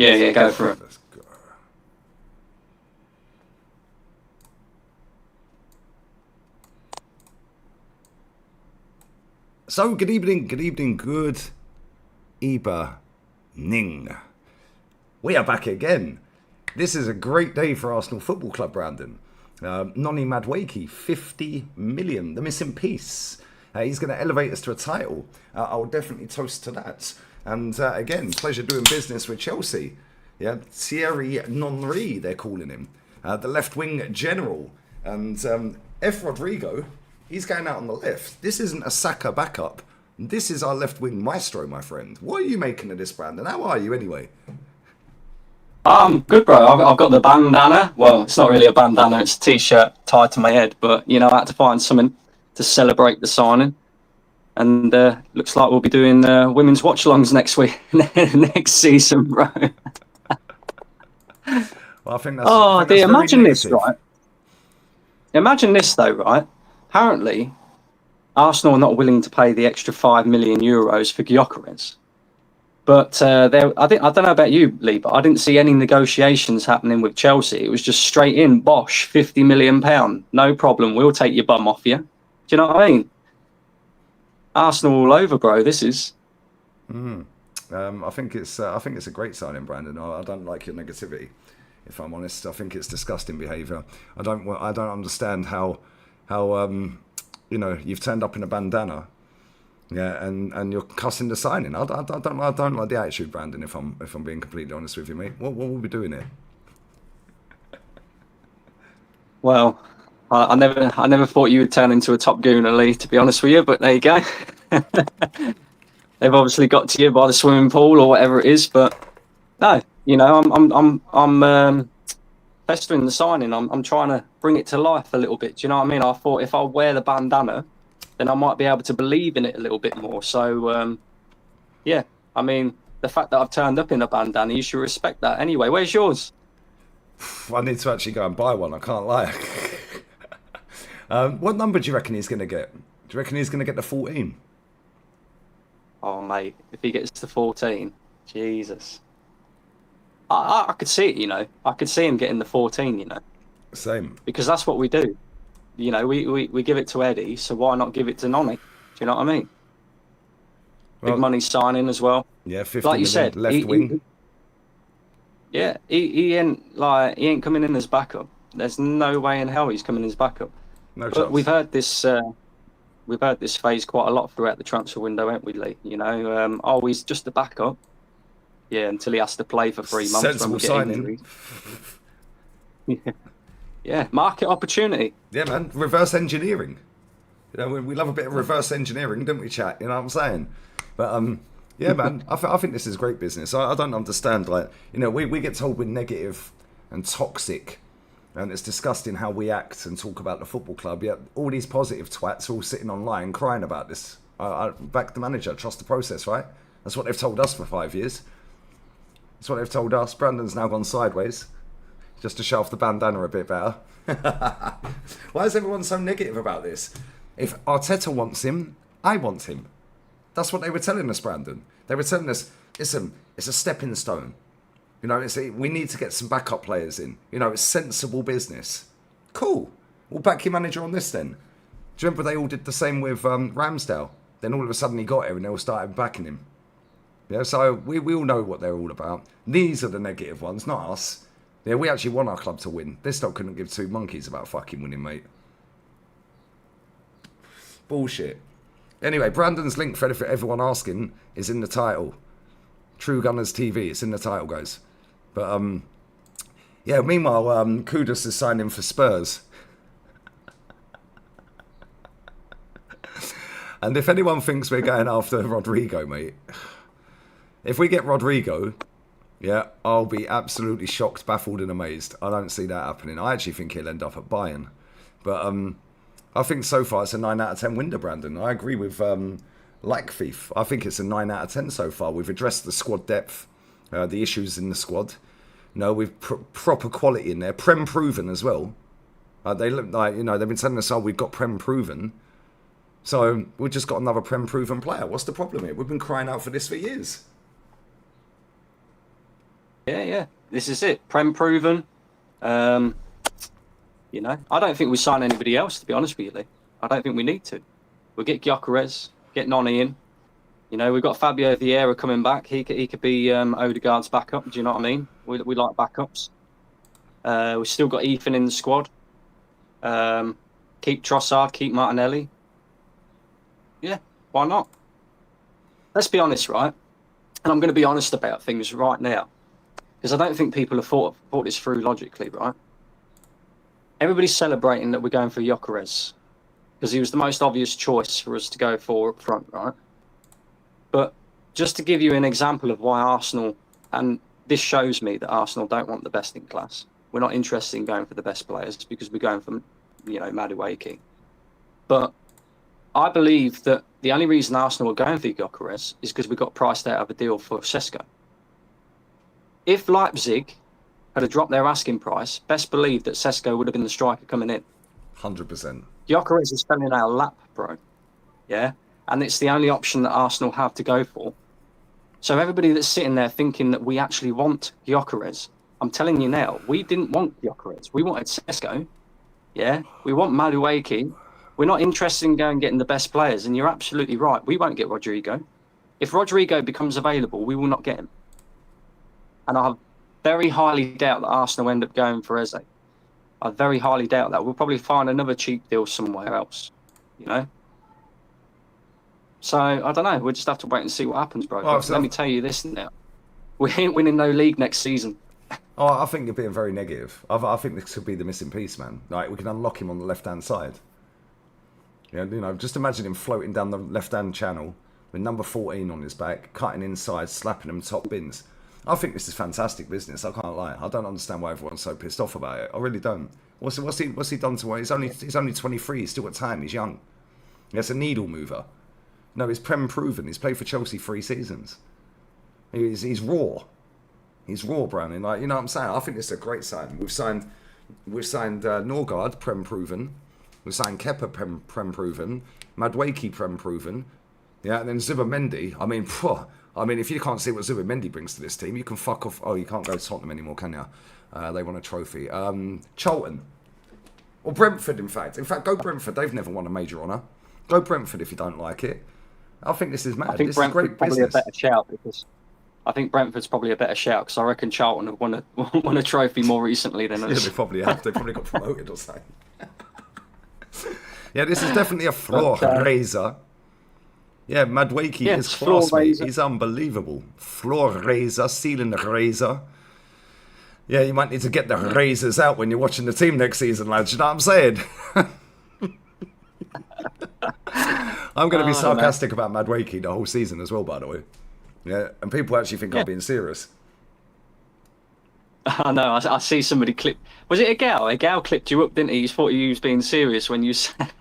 Yeah, go for it. Let's go. So, good evening, good evening. We are back again. This is a great day for Arsenal Football Club, Brandon. Noni Madueke, 50 million, the missing piece. He's going to elevate us to a title. I'll definitely toast to that. And again, pleasure doing business with Chelsea. Yeah, Thierry Henry, they're calling him. The left-wing general. And F. Rodrigo, he's going out on the left. This isn't a Saka backup. This is our left-wing maestro, my friend. What are you making of this, Brandon? How are you, anyway? Good, bro. I've got the bandana. Well, it's not really a bandana. It's a t-shirt tied to my head. But, you know, I had to find something to celebrate the signing. And looks like we'll be doing women's watch-alongs next week, next season, bro. Well, I think that's dear. Imagine this, right? Imagine this, though, right? Apparently, Arsenal are not willing to pay the extra €5 million for Gyökeres. But I don't know about you, Lee, but I didn't see any negotiations happening with Chelsea. It was just straight in, bosh, £50 million. No problem. We'll take your bum off you. Do you know what I mean? Arsenal all over, bro. This is. I think it's a great signing, Brandon. I don't like your negativity, if I'm honest. I think it's disgusting behaviour. I don't understand how you've turned up in a bandana. Yeah, and you're cussing the signing. I don't like the attitude, Brandon. If I'm being completely honest with you, mate. What will we doing here? Well, I never thought you would turn into a top gooner, Lee. To be honest with you, but there you go. They've obviously got to you by the swimming pool or whatever it is. But no, you know, I'm festering the signing. I'm trying to bring it to life a little bit. Do you know what I mean? I thought if I wear the bandana, then I might be able to believe in it a little bit more. So, yeah, I mean, the fact that I've turned up in a bandana, you should respect that. Anyway, where's yours? I need to actually go and buy one, I can't lie. What number do you reckon he's going to get? Do you reckon he's going to get the 14? Oh, mate, if he gets to 14, Jesus. I could see it, you know. I could see him getting the 14, you know. Same. Because that's what we do. You know, we give it to Eddie, so why not give it to Noni? Do you know what I mean? Big money signing as well. Yeah, 50 like you million, said, left wing. He ain't coming in as backup. There's no way in hell he's coming as backup. No but chance. We've heard this phrase quite a lot throughout the transfer window, haven't we, Lee? You know, he's just a backup. Yeah, until he has to play for 3 months. Sensible signing. Yeah, market opportunity. Yeah, man, reverse engineering. You know, we love a bit of reverse engineering, don't we, chat? You know what I'm saying? But yeah, man, I think this is great business. I don't understand, like, you know, we get told we're negative and toxic, and it's disgusting how we act and talk about the football club. Yet all these positive twats are all sitting online crying about this. I back the manager, trust the process, right? That's what they've told us for 5 years. That's what they've told us. Brandon's now gone sideways, just to show off the bandana a bit better. Why is everyone so negative about this? If Arteta wants him, I want him. That's what they were telling us, Brandon. They were telling us, listen, it's a stepping stone. You know, we need to get some backup players in. You know, it's sensible business. Cool. We'll back your manager on this then. Do you remember they all did the same with Ramsdale? Then all of a sudden he got here and they all started backing him. Yeah, so we all know what they're all about. These are the negative ones, not us. Yeah, we actually want our club to win. This lot couldn't give two monkeys about fucking winning, mate. Bullshit. Anyway, Brandon's link for everyone asking is in the title. True Gunners TV, it's in the title, guys. But, yeah, meanwhile, Kudus is signing for Spurs. And if anyone thinks we're going after Rodrigo, mate, if we get Rodrigo, yeah, I'll be absolutely shocked, baffled and amazed. I don't see that happening. I actually think he'll end up at Bayern. But I think so far it's a 9 out of 10 window, Brandon. I agree with Thief. I think it's a 9 out of 10 so far. We've addressed the squad depth, the issues in the squad. You know, we've proper quality in there. Prem proven as well. They look like, you know, they've been telling us, oh, we've got Prem proven. So we've just got another Prem proven player. What's the problem here? We've been crying out for this for years. Yeah. This is it. Prem proven. Um, I don't think we sign anybody else, to be honest with you, Lee. I don't think we need to. We'll get Gyökeres, get Noni in. We've got Fabio Vieira coming back. He could be Odegaard's backup. Do you know what I mean? We like backups. We've still got Ethan in the squad. Keep Trossard, keep Martinelli. Yeah, why not? Let's be honest, right? And I'm going to be honest about things right now, because I don't think people have thought this through logically, right? Everybody's celebrating that we're going for Gyökeres because he was the most obvious choice for us to go for up front, right? But just to give you an example of why Arsenal, and this shows me that Arsenal don't want the best in class. We're not interested in going for the best players because we're going for, Madueke. But I believe that the only reason Arsenal are going for Gyökeres is because we got priced out of a deal for Sesko. If Leipzig had dropped their asking price, best believe that Sesko would have been the striker coming in. 100%. Gyökeres is fell in our lap, bro. Yeah? And it's the only option that Arsenal have to go for. So everybody that's sitting there thinking that we actually want Gyökeres, I'm telling you now, we didn't want Gyökeres. We wanted Sesko. Yeah? We want Madueke. We're not interested in going and getting the best players. And you're absolutely right. We won't get Rodrigo. If Rodrigo becomes available, we will not get him. And I very highly doubt that Arsenal end up going for Eze. I very highly doubt that. We'll probably find another cheap deal somewhere else, So, I don't know. We'll just have to wait and see what happens, bro. Well, let me tell you this now. We ain't winning no league next season. Oh, I think you're being very negative. I think this could be the missing piece, man. Like, we can unlock him on the left-hand side. Just imagine him floating down the left-hand channel with number 14 on his back, cutting inside, slapping them top bins. I think this is fantastic business. I can't lie. I don't understand why everyone's so pissed off about it. I really don't. What's he done to? He's only 23. He's still got time. He's young. That's a needle mover. No, he's Prem proven. He's played for Chelsea 3 seasons. He's raw. He's raw, Browning. Like, you know what I'm saying? I think this is a great sign. We've signed Norgard, Prem proven. We've signed Kepa, Prem proven. Madueke, Prem proven. Yeah, and then Zubimendi. I mean, if you can't see what Zubimendi brings to this team, you can fuck off. Oh, you can't go to Tottenham anymore, can you? They want a trophy. Charlton. Or Brentford, in fact. Go Brentford. They've never won a major honour. Go Brentford if you don't like it. I think this is mad. I think this Brentford's is great probably business. a better shout because I think Brentford's probably a better shout because I reckon Charlton have won a trophy more recently than us. Yeah, they probably have. They probably got promoted or something. Yeah, this is definitely a floor raiser. Yeah, Madueke is class, mate. He's unbelievable. Floor raiser, ceiling raiser. Yeah, you might need to get the razors out when you're watching the team next season, lads. You know what I'm saying? I'm going to be sarcastic about Madueke the whole season as well, by the way. Yeah, and people actually think I'm being serious. I know. I see somebody clip. Was it a gal? A gal clipped you up, didn't he? He thought you was being serious when you said.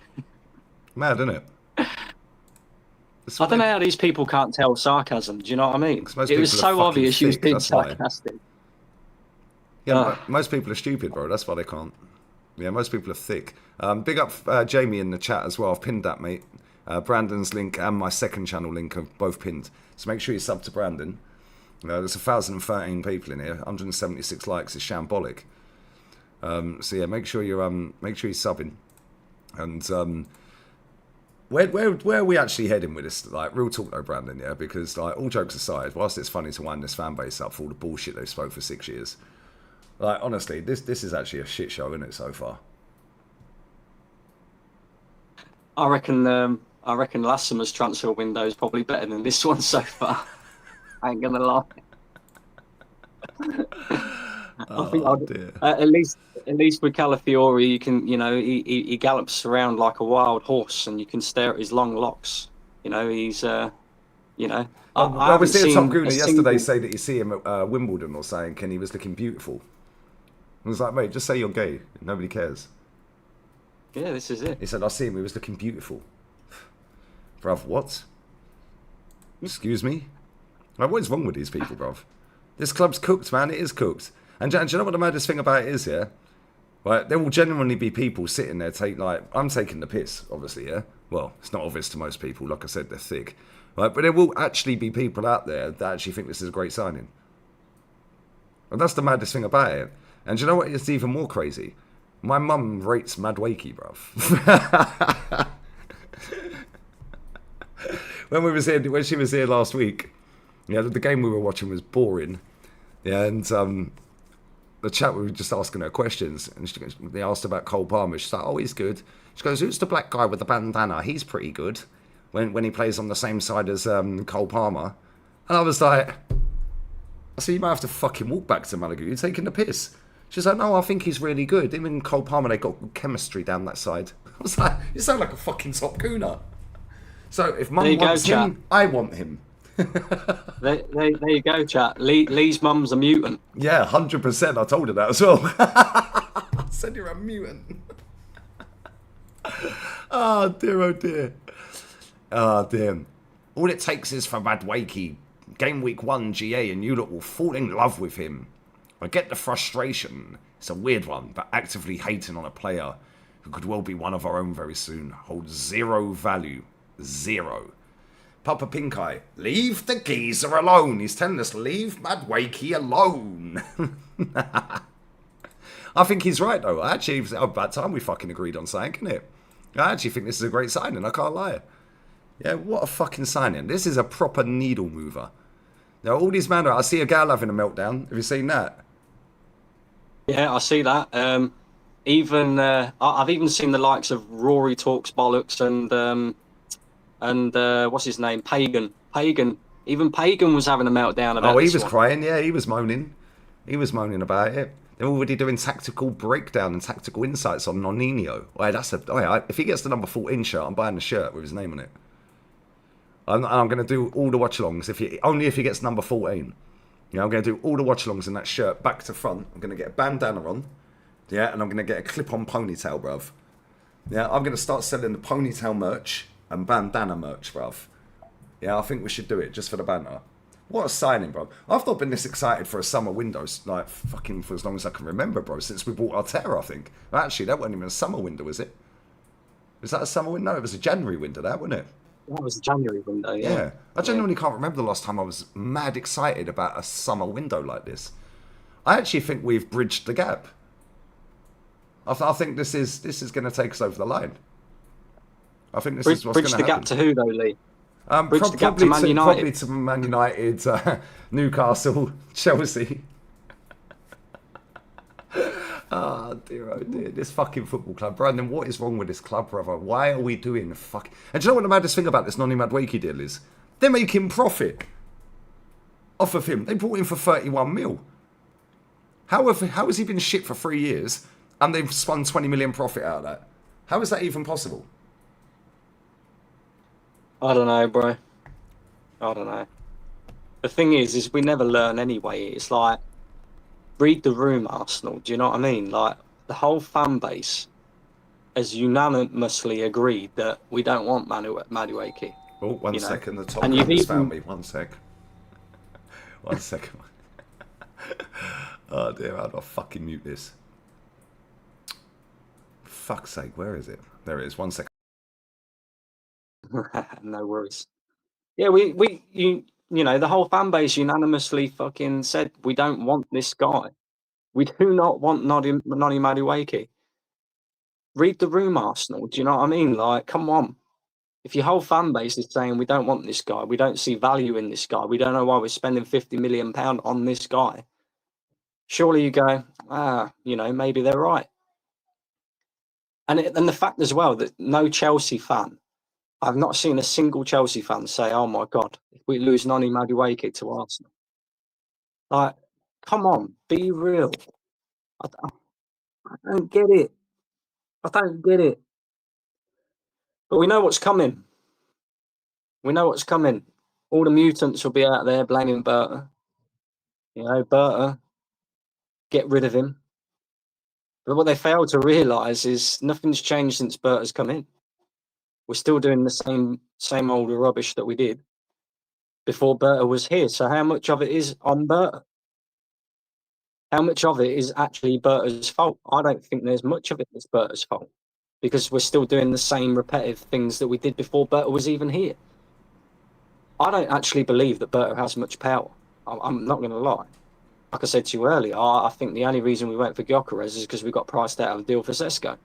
Mad, isn't it? I don't know how these people can't tell sarcasm. Do you know what I mean? It was so obvious you was being sarcastic. Yeah, most people are stupid, bro. That's why they can't. Yeah, most people are thick. Big up Jamie in the chat as well. I've pinned that, mate. Brandon's link and my second channel link are both pinned. So make sure you sub to Brandon. There's 1,013 people in here. 176 likes. It's shambolic. So yeah, make sure you're subbing. And where are we actually heading with this? Like, real talk though, Brandon. Yeah, because like, all jokes aside, whilst it's funny to wind this fan base up for all the bullshit they spoke for 6 years, like honestly, this is actually a shit show, isn't it, so far? I reckon last summer's transfer window is probably better than this one so far. I ain't gonna lie. At least with Calafiori, you can, he gallops around like a wild horse, and you can stare at his long locks. He's, I was seeing Top Gooner yesterday say that you see him at Wimbledon or saying, Ken, he was looking beautiful. I was like, mate, just say you're gay. Nobody cares. Yeah, this is it. He said, I see him. He was looking beautiful. Bruv, what? Excuse me? Like, what is wrong with these people, bruv? This club's cooked, man. It is cooked. And do you know what the maddest thing about it is, yeah? Like, there will genuinely be people sitting there I'm taking the piss, obviously, yeah? Well, it's not obvious to most people. Like I said, they're thick. Right? But there will actually be people out there that actually think this is a great signing. And that's the maddest thing about it. And do you know what is even more crazy? My mum rates Madueke, bruv. When she was here last week, yeah, the game we were watching was boring. Yeah, and the chat, we were just asking her questions, and they asked about Cole Palmer. She's like, "Oh, he's good." She goes, "Who's the black guy with the bandana? He's pretty good." When he plays on the same side as Cole Palmer, and I was like, "So you might have to fucking walk back to Malaga. You're taking the piss." She's like, "No, I think he's really good. Him and Cole Palmer, they got good chemistry down that side." I was like, "You sound like a fucking top gooner." So if Mum wants him, I want him. There you go, chat. Lee's mum's a mutant. Yeah, 100%. I told her that as well. I said you're a mutant. Oh dear, oh dear. Oh damn. All it takes is for Madueke, game week 1 GA, and you lot will fall in love with him. I get the frustration. It's a weird one, but actively hating on a player who could well be one of our own very soon holds zero value. Zero. Papa Pink Eye, leave the geezer alone. He's telling us, leave Madueke alone. I think he's right, though. Actually, it's about time we fucking agreed on something, isn't it? I actually think this is a great signing, I can't lie. Yeah, what a fucking signing. This is a proper needle mover. Now, all these men, I see a gal having a meltdown. Have you seen that? Yeah, I see that. I've even seen the likes of Rory talks bollocks and what's his name, Pagan. Even Pagan was having a meltdown about. Oh, he this was one. crying. Yeah, he was moaning. He was moaning about it. They're already doing tactical breakdown and tactical insights on Nonino. If he gets the number 14 shirt, I'm buying the shirt with his name on it. I'm going to do all the watch-alongs only if he gets number 14. Yeah, I'm going to do all the watch-alongs in that shirt back to front. I'm going to get a bandana on. Yeah, and I'm going to get a clip-on ponytail, bruv. Yeah, I'm going to start selling the ponytail merch and bandana merch, bruv. Yeah, I think we should do it just for the banner. What a signing, bro. I've not been this excited for a summer window, like, fucking for as long as I can remember, bro, since we bought Arteta, I think. Actually, that wasn't even a summer window, was it? Was that a summer window? No, it was a January window, that, wasn't it? That was a January window, yeah. I genuinely can't remember the last time I was mad excited about a summer window like this. I actually think we've bridged the gap. I think this is going to take us over the line. I think this is what's going to happen. Bridge the gap to who, though, Lee? Bridge the gap to Man United. Probably to Man United, Newcastle, Chelsea. Oh dear, this fucking football club. Brandon, what is wrong with this club, brother? Why are we doing the fuck? And do you know what the maddest thing about this Noni Madueke deal is? They're making profit off of him. They brought him for 31 mil. How has he been shit for 3 years and they've spun 20 million profit out of that? How is that even possible? I don't know, bro. I don't know. The thing is we never learn anyway. It's like, read the room, Arsenal. Do you know what I mean? Like, the whole fan base has unanimously agreed that we don't want Madueke. Oh, one second. The top has found me. 1 sec. 1 second. Oh dear, how do I fucking mute this? Fuck's sake, where is it? There it is. 1 second. No worries. Yeah, you know, the whole fan base unanimously fucking said we don't want this guy. We do not want Noni Madueke. Read the room, Arsenal. Do you know what I mean? Like, come on. If your whole fan base is saying we don't want this guy, we don't see value in this guy, we don't know why we're spending £50 million on this guy, surely you go, you know, maybe they're right. And the fact as well that no Chelsea fan, I've not seen a single Chelsea fan say, "Oh my God, if we lose Noni Madueke to Arsenal." Like, come on, be real. I don't get it. I don't get it. But we know what's coming. We know what's coming. All the mutants will be out there blaming Berta. You know, Berta, get rid of him. But what they fail to realise is nothing's changed since Berta's come in. We're still doing the same old rubbish that we did before Berta was here. So how much of it is on Berta? How much of it is actually Berta's fault? I don't think there's much of it that's Berta's fault, because we're still doing the same repetitive things that we did before Berta was even here. I don't actually believe that Berta has much power. I'm not going to lie. I said to you earlier, I think the only reason we went for Gyökeres is because we got priced out of a deal for Sesko.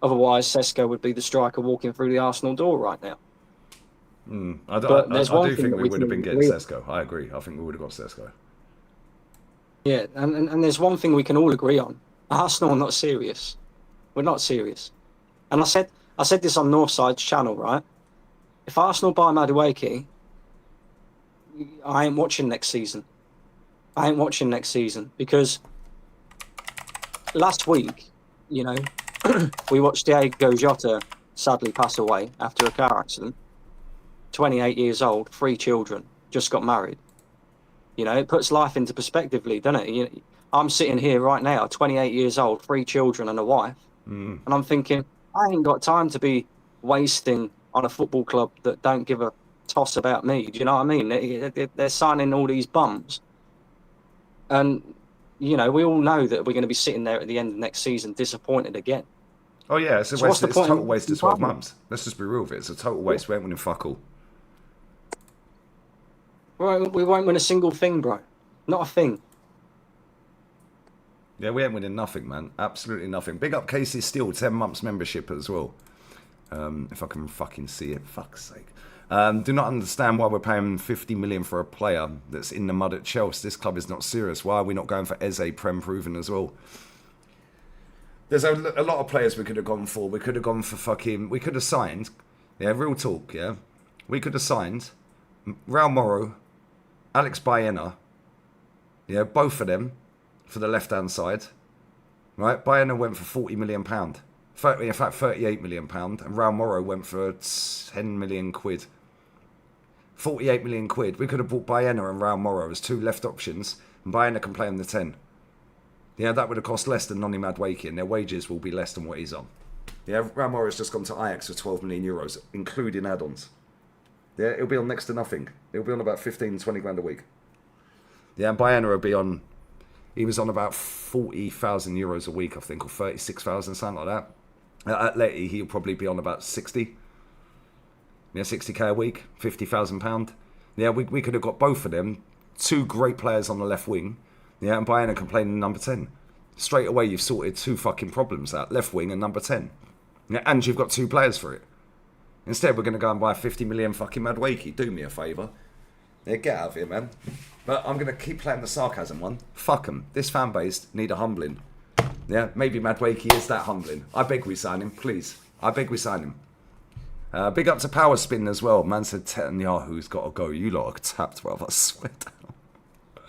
Otherwise, Sesko would be the striker walking through the Arsenal door right now. But there's I one do thing think that we we would have can been getting agree on. Sesko. I agree. I think we would have got Sesko. Yeah, and there's one thing we can all agree on. Arsenal are not serious. We're not serious. And I said this on Northside's channel, right? If Arsenal buy Madueke, I ain't watching next season. I ain't watching next season because last week, you know, we watched Diego Jota sadly pass away after a car accident. 28 years old, 3 children, just got married. You know, it puts life into perspective, doesn't it? I'm sitting here right now, 28 years old, 3 children and a wife, and I'm thinking, I ain't got time to be wasting on a football club that don't give a toss about me. Do you know what I mean? They're signing all these bums. And, you know, we all know that we're going to be sitting there at the end of next season disappointed again. Oh yeah, it's a So waste. what's the It's a point total in waste of 12 months. Let's just be real with it. It's a total waste. We ain't winning fuck all. We won't win a single thing, bro. Not a thing. Yeah, we ain't winning nothing, man. Absolutely nothing. Big up Casey Steele, 10 months membership as well. If I can fucking see it, fuck's sake. Do not understand why we're paying 50 million for a player that's in the mud at Chelsea. This club is not serious. Why are we not going for Eze Prem proven as well? There's a lot of players we could have gone for. We could have gone for fucking... We could have signed... Yeah, real talk, yeah? We could have signed Raul Moro, Alex Baena, yeah, both of them for the left-hand side, right? Baena went for £40 million. In fact, £38 million. And Raul Moro went for 10 million quid. 48 million quid. We could have bought Baena and Raul Moro as 2 left options, and Baena can play on the 10. Yeah, that would have cost less than Noni Madueke, and their wages will be less than what he's on. Yeah, Raul Moro's just gone to Ajax for 12 million euros, including add-ons. Yeah, it'll be on next to nothing. It'll be on about 15, 20 grand a week. Yeah, and Baena will be on... He was on about 40,000 euros a week, I think, or 36,000, something like that. At Letty, he'll probably be on about 60. Yeah, 60k a week, £50,000. Yeah, we could have got both of them. 2 great players on the left wing. Yeah, and Baena can play in number 10. Straight away, you've sorted 2 fucking problems out. Left wing and number 10. Yeah, and you've got 2 players for it. Instead, we're going to go and buy 50 million fucking Madueke. Do me a favour. Yeah, get out of here, man. But I'm going to keep playing the sarcasm one. Fuck them. This fan base need a humbling. Yeah, maybe Madueke is that humbling. I beg we sign him, please. I beg we sign him. Big up to Power Spin as well. Man said Netanyahu's got to go. You lot are tapped, bro. I swear down.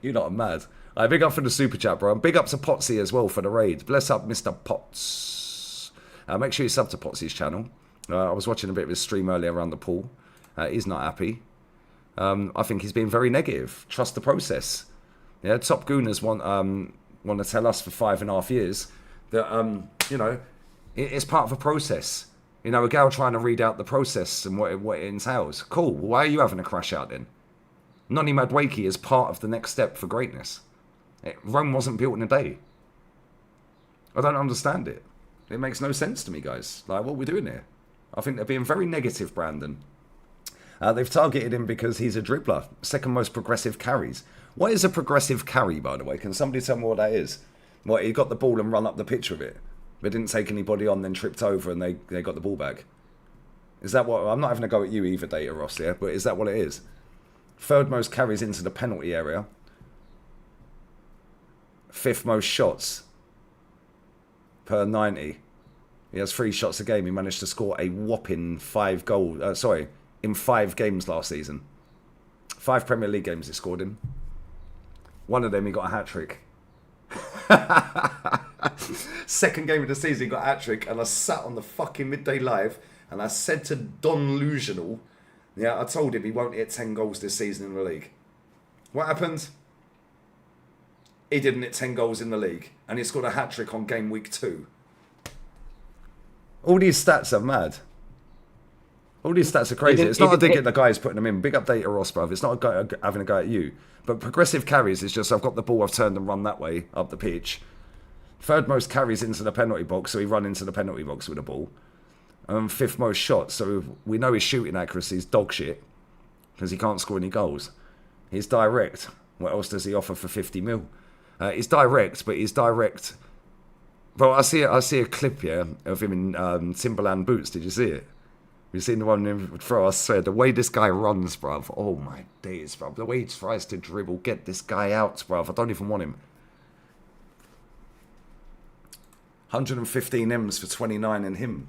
You lot are mad. Big up for the super chat, bro. And big up to Potsy as well for the raid. Bless up, Mr. Potts. Make sure you sub to Potsy's channel. I was watching a bit of his stream earlier around the pool. He's not happy. I think he's being very negative. Trust the process. Yeah, Top Gooners want to tell us for 5.5 years that you know, it's part of a process. You know, a gal trying to read out the process and what it entails. Cool. Why are you having a crash out then? Noni Madueke is part of the next step for greatness. Rome wasn't built in a day. I don't understand it. It makes no sense to me, guys. Like, what are we doing here? I think they're being very negative, Brandon. They've targeted him because he's a dribbler. Second most progressive carries. What is a progressive carry, by the way? Can somebody tell me what that is? What, he got the ball and run up the pitch with it, but didn't take anybody on, then tripped over and they got the ball back? Is that what... I'm not having a go at you either, Data Ross, yeah? But is that what it is? Third most carries into the penalty area. 5th most shots per 90. He has 3 shots a game. He managed to score a whopping 5 goals. In 5 games last season. 5 Premier League games he scored in. One of them he got a hat-trick. Second game of the season he got a hat-trick, and I sat on the fucking midday live and I said to Don Lusional, yeah, I told him he won't hit 10 goals this season in the league. What happened? He didn't hit 10 goals in the league, and he scored a hat-trick on game week 2. All these stats are mad. All these stats are crazy. It's not a dig at the guys putting them in. Big up Data Ross, bruv. It's not having a go at you. But progressive carries is just, I've got the ball, I've turned and run that way up the pitch. Third most carries into the penalty box, so he run into the penalty box with the ball. 5th most shots, so we know his shooting accuracy is dog shit because he can't score any goals. He's direct. What else does he offer for 50 mil? He's direct, but he's direct. Well, I see a clip here of him in Timberland boots. Did you see it? You seen the one in throw? I swear, the way this guy runs, bruv. Oh my days, bruv. The way he tries to dribble, get this guy out, bruv. I don't even want him. 115 M's for 29 and him.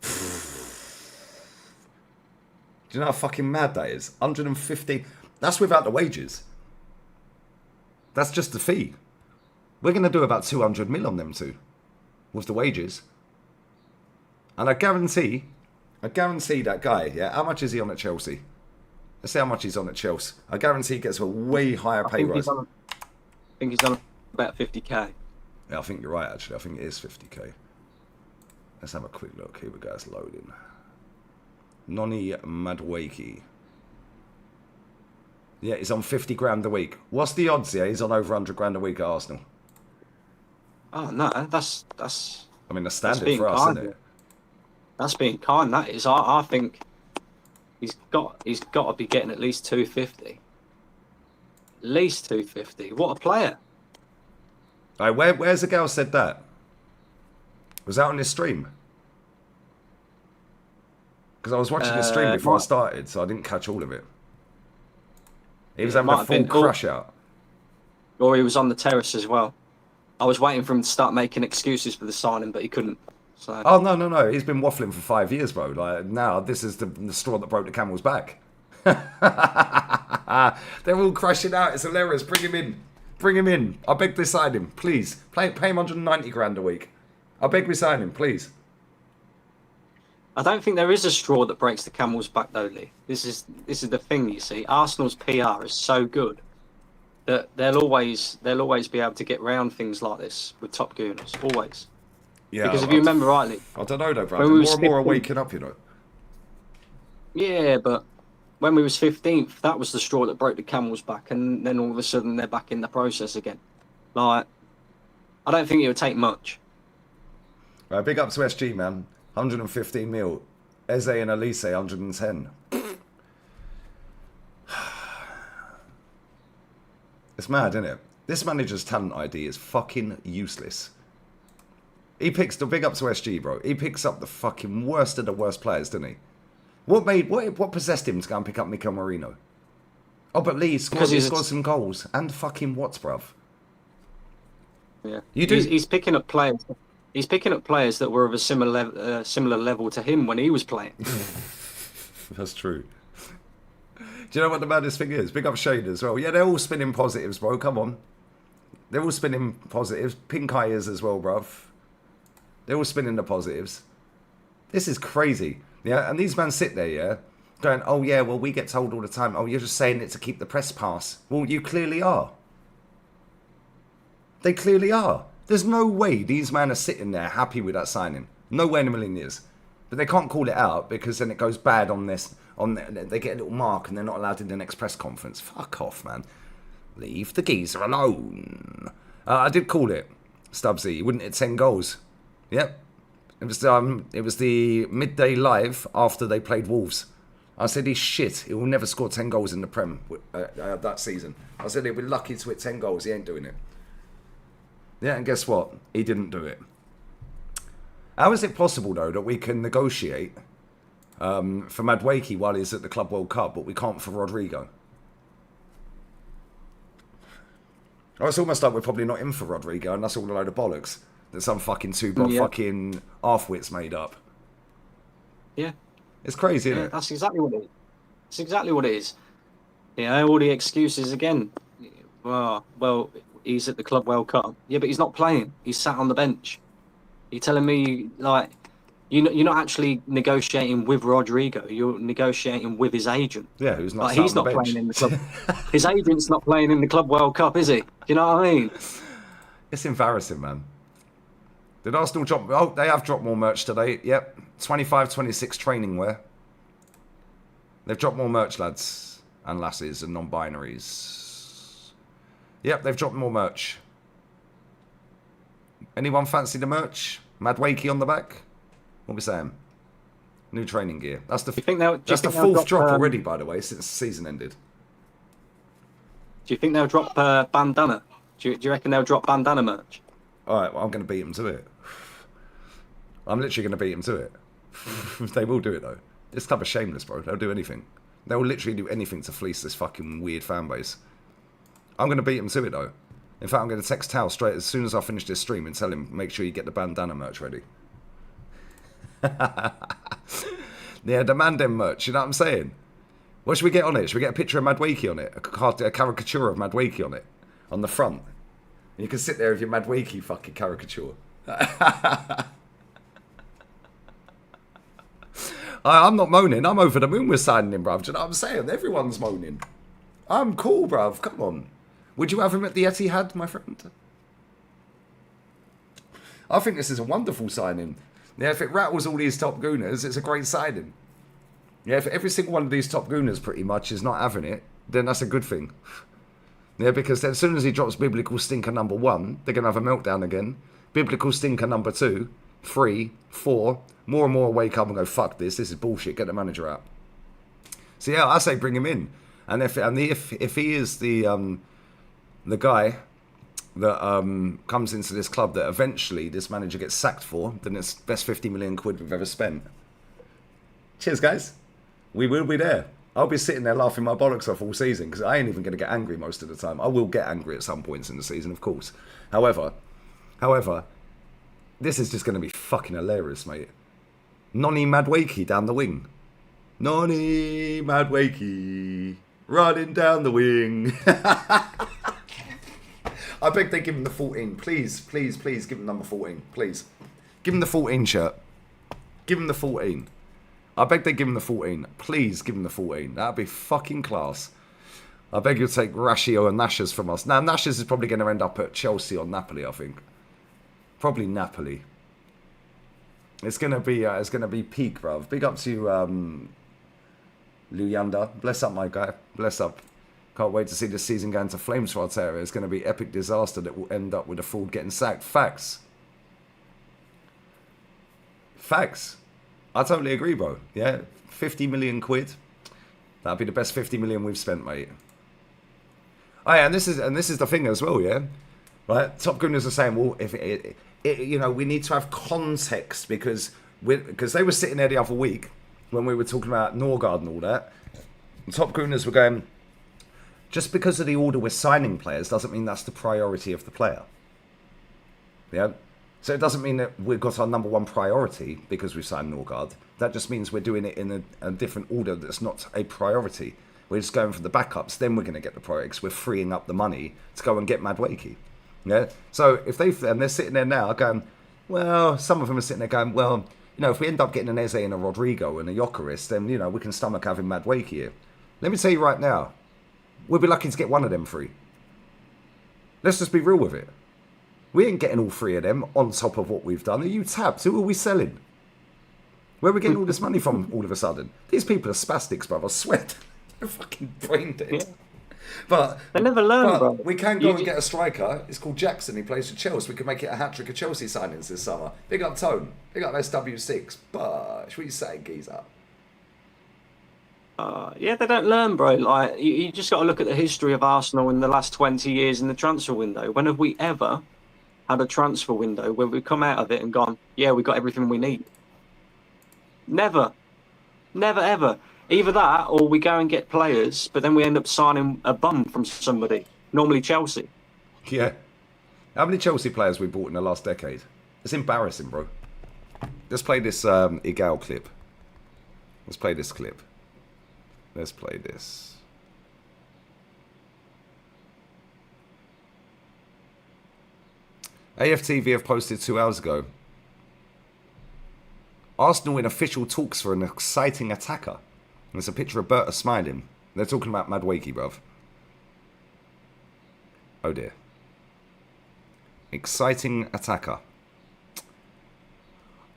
Do you know how fucking mad that is? 150. That's without the wages. That's just the fee. We're going to do about 200 mil on them two. With the wages. And I guarantee that guy, yeah, how much is he on at Chelsea? Let's see how much he's on at Chelsea. I guarantee he gets a way higher pay rise. I think he's on about 50k. Yeah, I think you're right, actually. I think it is 50k. Let's have a quick look. Here we go, it's loading. Noni Madueke. Yeah, he's on 50 grand a week. What's the odds, yeah? He's on over 100 grand a week at Arsenal. Oh, no, that's I mean, that's standard for us, isn't it? That's being kind, that is. I think he's got to be getting at least 250. At least 250. What a player. All right, where's the girl said that? Was that on his stream? Because I was watching his stream before I started, so I didn't catch all of it. He was having a full crush out. Or he was on the terrace as well. I was waiting for him to start making excuses for the signing, but he couldn't. So. Oh, no. He's been waffling for 5 years, bro. Like, now, this is the straw that broke the camel's back. They're all crashing out. It's hilarious. Bring him in. Bring him in. I beg to sign him, please. Pay him 190 grand a week. I beg we sign him, please. I don't think there is a straw that breaks the camel's back, though, Lee. This is the thing, you see. Arsenal's PR is so good that they'll always be able to get round things like this with top gooners. Always. Yeah. Because if you remember rightly, I don't know though, Brad. More and more are waking up, you know. Yeah, but when we was 15th, that was the straw that broke the camel's back, and then all of a sudden they're back in the process again. Like, I don't think it would take much. Right, big up to SG, man. 115 mil. Eze and Elise, 110. It's mad, isn't it? This manager's talent ID is fucking useless. He picks the big up to SG, bro. He picks up the fucking worst of the worst players, didn't he? What possessed him to go and pick up Mikel Merino? Oh, but Lee scored some goals and fucking what, bruv? Yeah, he's picking up players. He's picking up players that were of a similar level to him when he was playing. That's true. Do you know what the maddest thing is? Big up Shade as well. Yeah, they're all spinning positives, bro. Come on. They're all spinning positives. Pink Eye is as well, bruv. They're all spinning the positives. This is crazy. Yeah, and these men sit there, yeah, going, oh yeah, well, we get told all the time, oh, you're just saying it to keep the press pass. Well, you clearly are. They clearly are. There's no way these men are sitting there happy with that signing. No way in a million years. But they can't call it out because then it goes bad on this. They get a little mark and they're not allowed in the next press conference. Fuck off, man. Leave the geezer alone. I did call it, Stubbsy. He wouldn't hit 10 goals. Yep. It was the midday live after they played Wolves. I said he's shit. He will never score 10 goals in the Prem that season. I said he'll be lucky to hit 10 goals. He ain't doing it. Yeah, and guess what? He didn't do it. How is it possible, though, that we can negotiate for Madueke while he's at the Club World Cup, but we can't for Rodrigo? Oh, it's almost like we're probably not in for Rodrigo, and that's all a load of bollocks that some fucking fucking half-wits made up. Yeah. It's crazy, isn't it? That's exactly what it is. It's exactly what it is. You know, all the excuses again. Well, he's at the Club World Cup. Yeah, but he's not playing. He's sat on the bench. You're telling me, like, you're not actually negotiating with Rodrigo. You're negotiating with his agent. Yeah, who's not. Like, he's not playing in the club. His agent's not playing in the Club World Cup, is he? Do you know what I mean? It's embarrassing, man. Did Arsenal drop? Oh, they have dropped more merch today. Yep, 25-26 training wear. They've dropped more merch, lads and lasses and non-binaries. Yep, they've dropped more merch. Anyone fancy the merch? Madueke on the back? What are we saying? New training gear. That's the fourth drop already, by the way, since the season ended. Do you think they'll drop bandana? Do you reckon they'll drop bandana merch? All right, well, I'm going to beat them to it. I'm literally going to beat them to it. They will do it, though. This club is shameless, bro. They'll do anything. They'll literally do anything to fleece this fucking weird fan base. I'm going to beat them to it, though. In fact, I'm going to text Tal straight as soon as I finish this stream and tell him, make sure you get the bandana merch ready. Yeah, demand them merch, you know what I'm saying? What should we get on it? Should we get a picture of Madueke on it? A caricature of Madueke on it? On the front? And you can sit there with your Madueke fucking caricature. I'm not moaning. I'm over the moon with signing him, bruv. Do you know what I'm saying? Everyone's moaning. I'm cool, bruv. Come on. Would you have him at the Etihad, my friend? I think this is a wonderful signing. Yeah, if it rattles all these top gooners, it's a great signing. Yeah, if every single one of these top gooners pretty much is not having it, then that's a good thing. Yeah, because as soon as he drops Biblical Stinker number 1, they're going to have a meltdown again. Biblical Stinker number 2, 3, 4, more and more wake up and go, fuck this is bullshit, get the manager out. So yeah, I say bring him in. And if he is the guy that comes into this club that eventually this manager gets sacked for, then it's best 50 million quid we've ever spent. Cheers, guys. We will be there. I'll be sitting there laughing my bollocks off all season because I ain't even going to get angry most of the time. I will get angry at some points in the season, of course. However, this is just going to be fucking hilarious, mate. Nonny Madueke down the wing. Nonny Madueke running down the wing. I beg they give him the 14. Please, please, please give him number 14. Please. Give him the 14 shirt. Give him the 14. I beg they give him the 14. Please give him the 14. That'd be fucking class. I beg you'll take Rashio and Nashers from us. Now, Nashers is probably going to end up at Chelsea or Napoli, I think. Probably Napoli. It's going to be peak, bruv. Big up to you, Luyanda. Bless up, my guy. Bless up. Can't wait to see this season go into flames for Arteta. It's going to be epic disaster that will end up with a fraud getting sacked. Facts. Facts. I totally agree, bro. Yeah, 50 million quid. That'd be the best 50 million we've spent, mate. Oh yeah, and this is the thing as well, yeah. Right, Top Gooners are saying, well, if you know, we need to have context because they were sitting there the other week when we were talking about Norgard and all that. And Top Gooners were going, just because of the order we're signing players doesn't mean that's the priority of the player. Yeah. So it doesn't mean that we've got our number one priority because we've signed Norgard. That just means we're doing it in a different order that's not a priority. We're just going for the backups, then we're going to get the priorities. We're freeing up the money to go and get Madueke. Yeah. So if they're sitting there now going, well, some of them are sitting there going, well, you know, if we end up getting an Eze and a Rodrigo and a Gyökeres, then, you know, we can stomach having Madueke here. Let me tell you right now, we'll be lucky to get one of them free. Let's just be real with it. We ain't getting all three of them on top of what we've done. Are you tapped? Who are we selling? Where are we getting all this money from all of a sudden? These people are spastics, bruv. I swear. They're fucking brain dead. Yeah. But they never learn, bro. We can go and get a striker. It's called Jackson. He plays for Chelsea. We can make it a hat-trick of Chelsea signings this summer. Big up Tone. Big up SW6. But what you say, geezer? Yeah, they don't learn, bro. Like you just got to look at the history of Arsenal in the last 20 years in the transfer window. When have we ever had a transfer window where we've come out of it and gone, yeah, we got everything we need? Never. Never, ever. Either that or we go and get players, but then we end up signing a bum from somebody, normally Chelsea. Yeah. How many Chelsea players we bought in the last decade? It's embarrassing, bro. Let's play this Igal clip. Let's play this clip. Let's play this. AFTV have posted 2 hours ago. Arsenal in official talks for an exciting attacker. There's a picture of Berta smiling. They're talking about Madueke, bruv. Oh dear. Exciting attacker.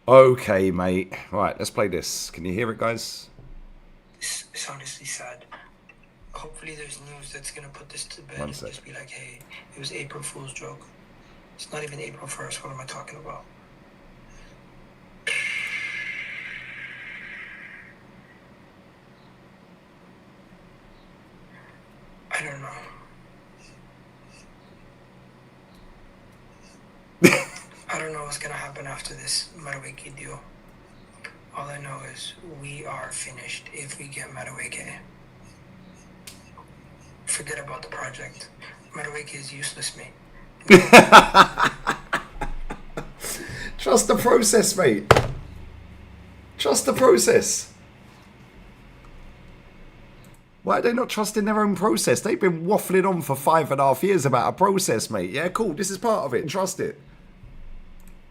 Okay, mate. Right, let's play this. Can you hear it, guys? It's honestly sad. Hopefully there's news that's going to put this to bed and just be like, hey, it was April Fool's joke. It's not even April 1st. What am I talking about? I don't know. don't know what's gonna happen after this Madueke deal. All I know is we are finished if we get Madueke. Forget about the project. Madueke is useless, mate. Trust the process, mate. Trust the process. Why are they not trusting their own process? They've been waffling on for 5.5 years about a process, mate. Yeah, cool. This is part of it. Trust it.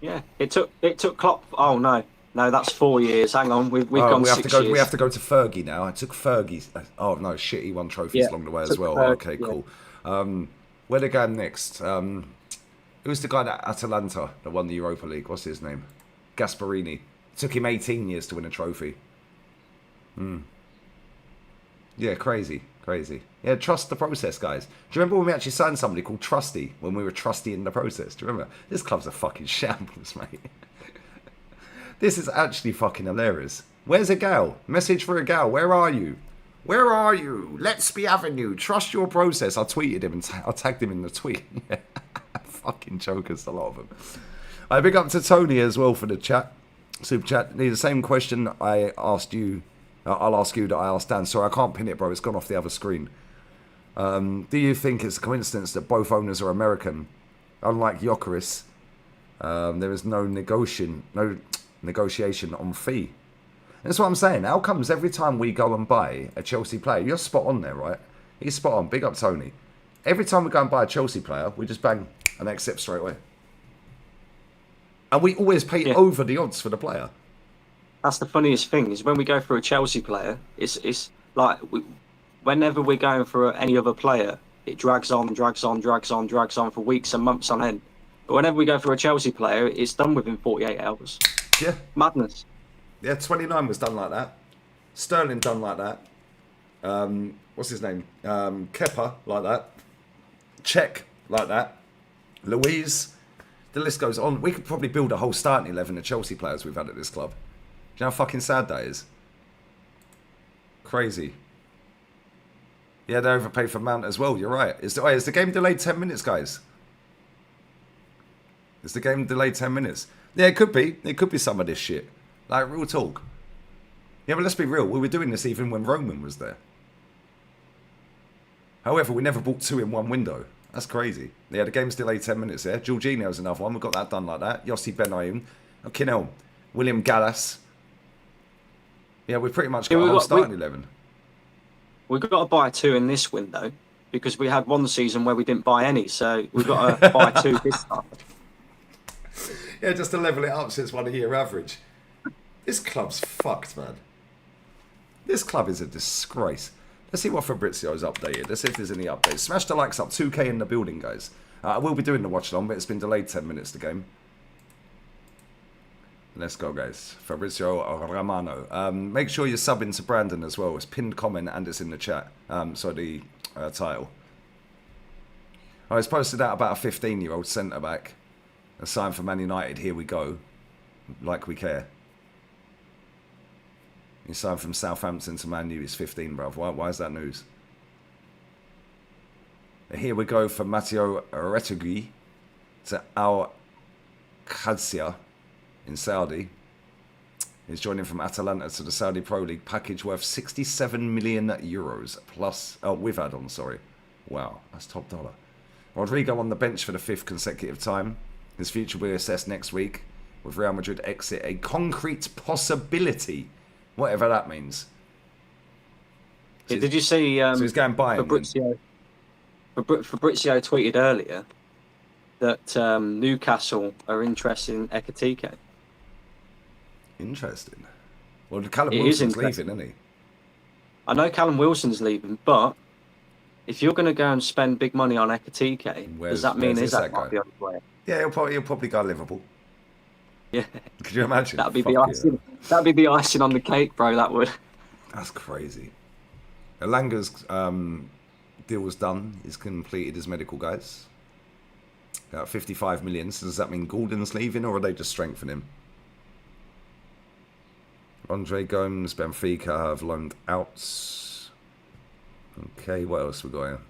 Yeah, it took Klopp. Oh no, that's 4 years. Hang on, we've gone 6 years. We have to go to Fergie now. I took Fergie. Oh no, shit, he won trophies along the way as well. Okay, cool. Where they going next? Who's the guy at Atalanta that won the Europa League? What's his name? Gasparini. It took him 18 years to win a trophy. Yeah, crazy. Yeah, trust the process, guys. Do you remember when we actually signed somebody called Trusty, when we were trusty in the process? Do you remember? This club's a fucking shambles, mate. This is actually fucking hilarious. Where's a gal? Message for a gal. Where are you? Where are you? Let's be Avenue. Trust your process. I tweeted him and I tagged him in the tweet. Fucking jokers, a lot of them. I big up to Tony as well for the chat. Super chat. The same question I asked you. I'll ask you that I asked Dan. Sorry, I can't pin it, bro. It's gone off the other screen. Do you think it's a coincidence that both owners are American? Unlike Gyökeres, there is no negotiation on fee. That's what I'm saying. How comes every time we go and buy a Chelsea player, you're spot on there, right? He's spot on. Big up, Tony. Every time we go and buy a Chelsea player, we just bang and accept straight away. And we always pay over the odds for the player. That's the funniest thing, is when we go for a Chelsea player, it's like whenever we're going for any other player, it drags on for weeks and months on end. But whenever we go for a Chelsea player, it's done within 48 hours. Yeah. Madness. Yeah, 29 was done like that. Sterling done like that. What's his name? Kepa like that. Czech like that. Louise. The list goes on. We could probably build a whole starting 11 of Chelsea players we've had at this club. Do you know how fucking sad that is? Crazy. Yeah, they overpaid for Mount as well. You're right. Is the game delayed 10 minutes, guys? Is the game delayed 10 minutes? Yeah, it could be. It could be some of this shit. Like, real talk. Yeah, but let's be real. We were doing this even when Roman was there. However, we never bought 2 in one window. That's crazy. Yeah, the game's delayed 10 minutes there. Jorginho's another one. We've got that done like that. Yossi Benayoun. Kinel. William Gallas. Yeah, we've pretty much got a whole starting 11. We've got to buy 2 in this window because we had one season where we didn't buy any. So we've got to buy 2 this time. Yeah, just to level it up since 1 a year average. This club's fucked, man. This club is a disgrace. Let's see what Fabrizio's updated. Let's see if there's any updates. Smash the likes up. 2K in the building, guys. I will be doing the watch along, but it's been delayed 10 minutes, the game. Let's go, guys. Fabrizio Romano. Make sure you're subbing to Brandon as well. It's pinned comment and it's in the chat. The title. I was posted out about a 15-year-old centre-back. A sign for Man United. Here we go. Like we care. He signed from Southampton to Man U. He's 15, bruv. Why is that news? Here we go for Matteo Retegui to Al Qadsia in Saudi. He's joining from Atalanta to the Saudi Pro League. Package worth 67 million euros plus... Oh, with add-ons, sorry. Wow, that's top dollar. Rodrigo on the bench for the 5th consecutive time. His future will be assessed next week. With Real Madrid exit a concrete possibility. Whatever that means. So did you see so he's going buying. Fabrizio tweeted earlier that Newcastle are interested in Ekitike. Interesting. Well, Callum Wilson's leaving, isn't he? I know Callum Wilson's leaving, but if you're going to go and spend big money on Ekitike, does that mean Isak might be on the way? Yeah, he'll probably go to Liverpool. Yeah. Could you imagine? That'd be the icing. That'd be the icing on the cake, bro. That would. That's crazy. Elanga's deal was done. He's completed his medical, guys. 55 million. So does that mean Gordon's leaving, or are they just strengthening him? Andre Gomes, Benfica have loaned out. Okay, what else we got here?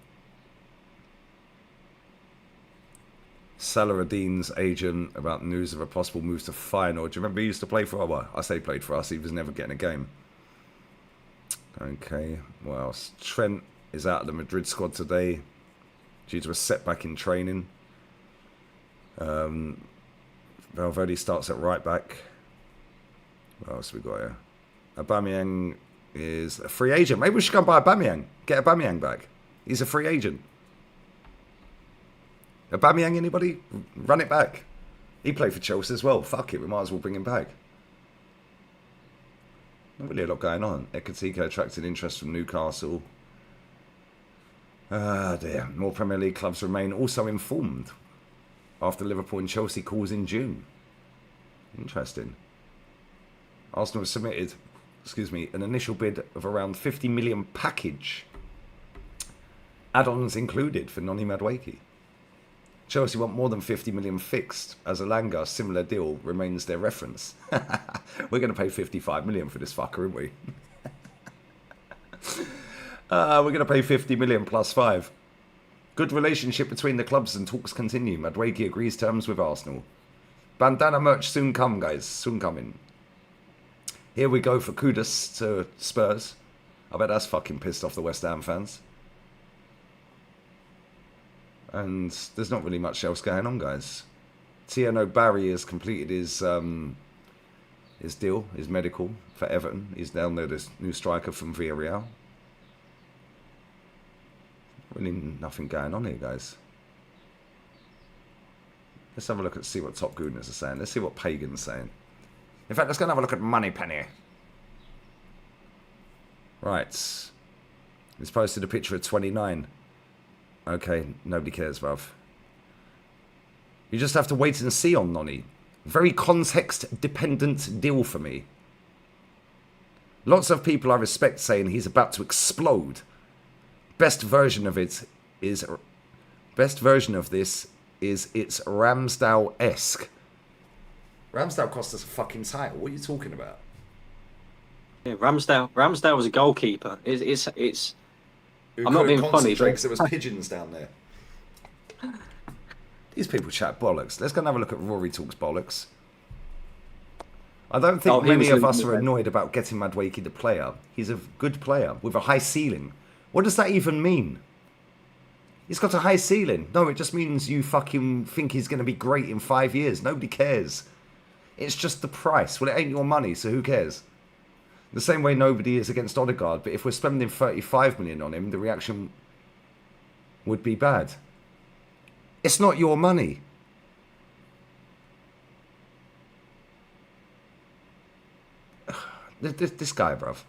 Saladin's agent about news of a possible move to Feyenoord. Do you remember he used to play for us? Well, I say played for us. He was never getting a game. Okay, what else? Trent is out of the Madrid squad today due to a setback in training. Valverde starts at right back. What else we got here? Aubameyang is a free agent. Maybe we should go and buy Aubameyang. Get Aubameyang back. He's a free agent. Aubameyang, anybody? Run it back. He played for Chelsea as well. Fuck it, we might as well bring him back. Not really a lot going on. Ekatike attracted interest from Newcastle. Ah, dear. More Premier League clubs remain also informed after Liverpool and Chelsea calls in June. Interesting. Arsenal submitted, an initial bid of around 50 million package. Add-ons included for Noni Madueke. Chelsea want more than 50 million fixed, as Alanga, similar deal, remains their reference. We're going to pay 55 million for this fucker, aren't we? We're going to pay 50 million plus 5. Good relationship between the clubs and talks continue. Madueke agrees terms with Arsenal. Bandana merch soon come, guys. Soon coming. Here we go for kudos to Spurs. I bet that's fucking pissed off the West Ham fans. And there's not really much else going on, guys. Tiano Barry has completed his deal, his medical for Everton. He's down there, this new striker from Villarreal. Really nothing going on here, guys. Let's have a look at see what Top Gooners are saying. Let's see what Pagan's saying. In fact, let's go and have a look at Moneypenny. Right. He's posted a picture of 29. Okay, nobody cares, bruv. You just have to wait and see on Noni. Very context-dependent deal for me. Lots of people I respect saying he's about to explode. Best version of this is it's Ramsdale-esque. Ramsdale cost us a fucking title. What are you talking about? Yeah, Ramsdale was a goalkeeper. It's. Who I'm not being funny, because there was pigeons down there. These people chat bollocks. Let's go and have a look at Rory Talks Bollocks. I don't think many of us are annoyed about getting Madueke the player. He's a good player with a high ceiling. What does that even mean? He's got a high ceiling. No, it just means you fucking think he's going to be great in 5 years. Nobody cares. It's just the price. Well, it ain't your money, so who cares? The same way nobody is against Odegaard, but if we're spending 35 million on him, the reaction would be bad. It's not your money. This guy, bruv.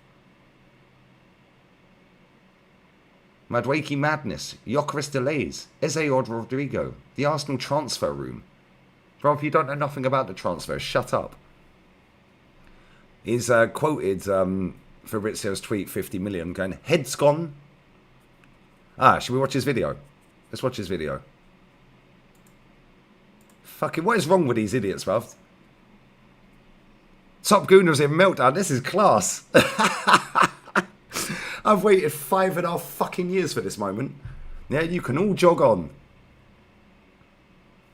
Madueke madness. Gyökeres delays. Ezeord Rodrigo. The Arsenal transfer room. Bruv, you don't know nothing about the transfer. Shut up. He's quoted Fabrizio's tweet, 50 million, going, head's gone. Should we watch his video? Let's watch his video. Fucking, what is wrong with these idiots, bruv? Top Gooners in meltdown. This is class. I've waited 5.5 fucking years for this moment. Yeah, you can all jog on.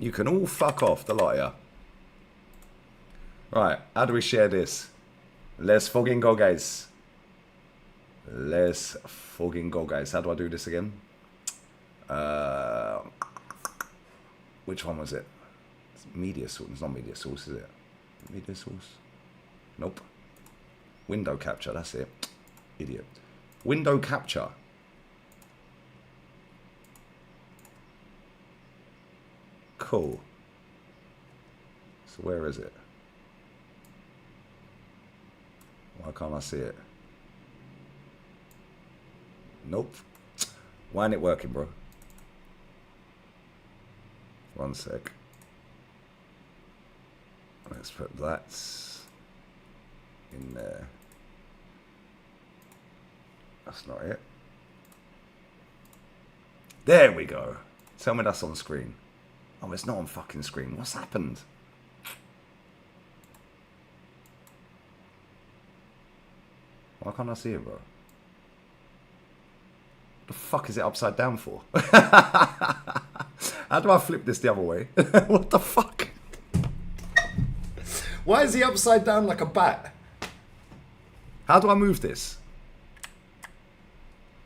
You can all fuck off, the lot of you. Right, how do we share this? Let's fucking go, guys. Let's fucking go, guys. How do I do this again? Which one was it? It's media source. It's not media source, is it? Media source? Nope. Window capture, that's it. Idiot. Window capture. Cool. So where is it? Why can't I see it? Nope. Why ain't it working, bro? One sec. Let's put that in there. That's not it. There we go. Tell me that's on screen. Oh, it's not on fucking screen. What's happened? Why can't I see it, bro? What the fuck is it upside down for? How do I flip this the other way? What the fuck? Why is he upside down like a bat? How do I move this?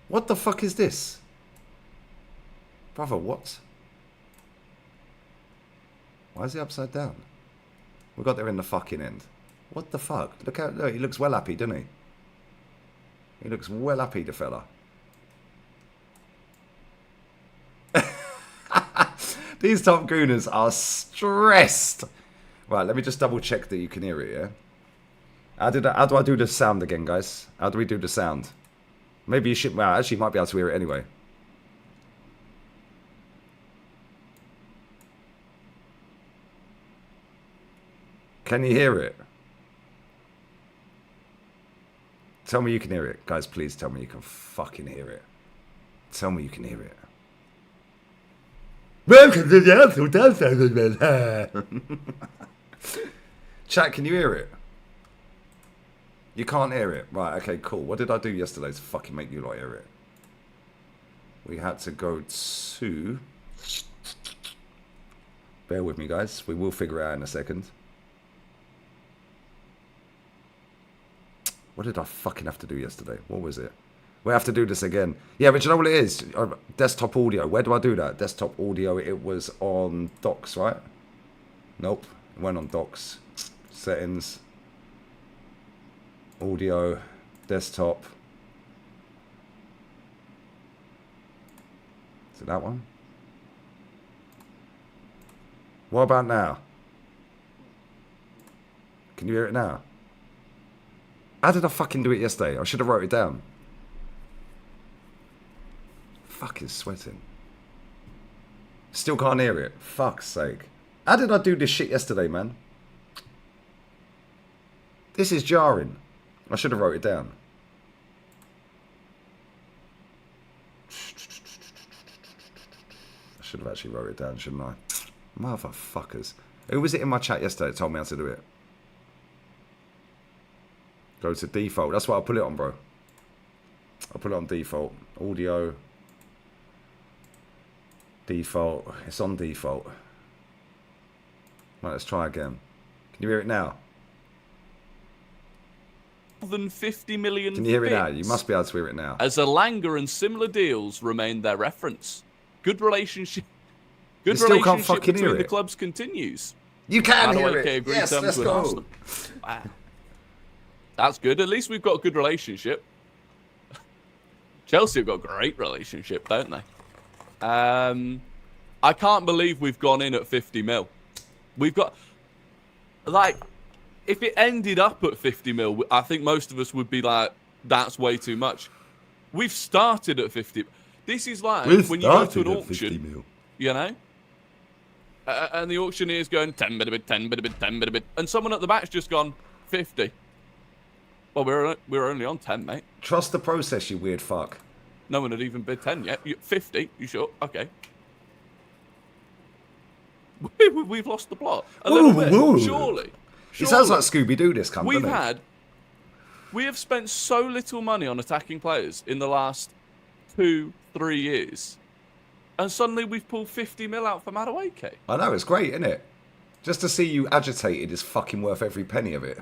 What the fuck is this? Brother, what? Why is he upside down? We got there in the fucking end. What the fuck? Look how, look, he looks well happy, doesn't he? He looks well happy, the fella. These top gooners are stressed. Right, let me just double check that you can hear it, yeah? How do I do the sound again, guys? How do we do the sound? Maybe you should... Well, actually, you might be able to hear it anyway. Can you hear it? Tell me you can hear it. Guys, please tell me you can fucking hear it. Tell me you can hear it. Welcome to the Ansel Dance. Chat, can you hear it? You can't hear it. Right, okay, cool. What did I do yesterday to fucking make you lot hear it? We had to go to... Bear with me, guys. We will figure it out in a second. What did I fucking have to do yesterday? What was it? We have to do this again. Yeah, but you know what it is? Desktop audio. Where do I do that? Desktop audio. It was on docs, right? Nope. It went on docs. Settings. Audio. Desktop. Is it that one? What about now? Can you hear it now? How did I fucking do it yesterday? I should have wrote it down. Fuck, is sweating. Still can't hear it. Fuck's sake. How did I do this shit yesterday, man? This is jarring. I should have wrote it down. I should have actually wrote it down, shouldn't I? Motherfuckers. Who was it in my chat yesterday that told me how to do it? Go to default. That's what I'll put it on, bro. I'll put it on default. Audio. Default. It's on default. Right, let's try again. Can you hear it now? More than 50 million. Can you hear it now? You must be able to hear it now. As Alanga and similar deals remain their reference. Good relationship. Good still can't relationship fucking between hear the it. clubs continues. You can hear Madueke it. agreed Yes, terms let's with go. Arsenal. Wow. That's good. At least we've got a good relationship. Chelsea have got a great relationship, don't they? I can't believe we've gone in at 50 mil. We've got, like, if it ended up at 50 mil, I think most of us would be like, that's way too much. We've started at 50. This is like when you go to an auction, you know, and the auctioneer's going 10 bit a bit, 10 bit a bit, 10 bit a bit, and someone at the back's just gone 50. Well, we're only on 10, mate. Trust the process, you weird fuck. No one had even bid 10 yet. 50, you sure? Okay. We've lost the plot a little bit, surely. It sounds like Scooby-Doo, this cunt, doesn't it? We have spent so little money on attacking players in the last 2-3 years. And suddenly we've pulled 50 mil out for Madueke. I know, it's great, isn't it? Just to see you agitated is fucking worth every penny of it.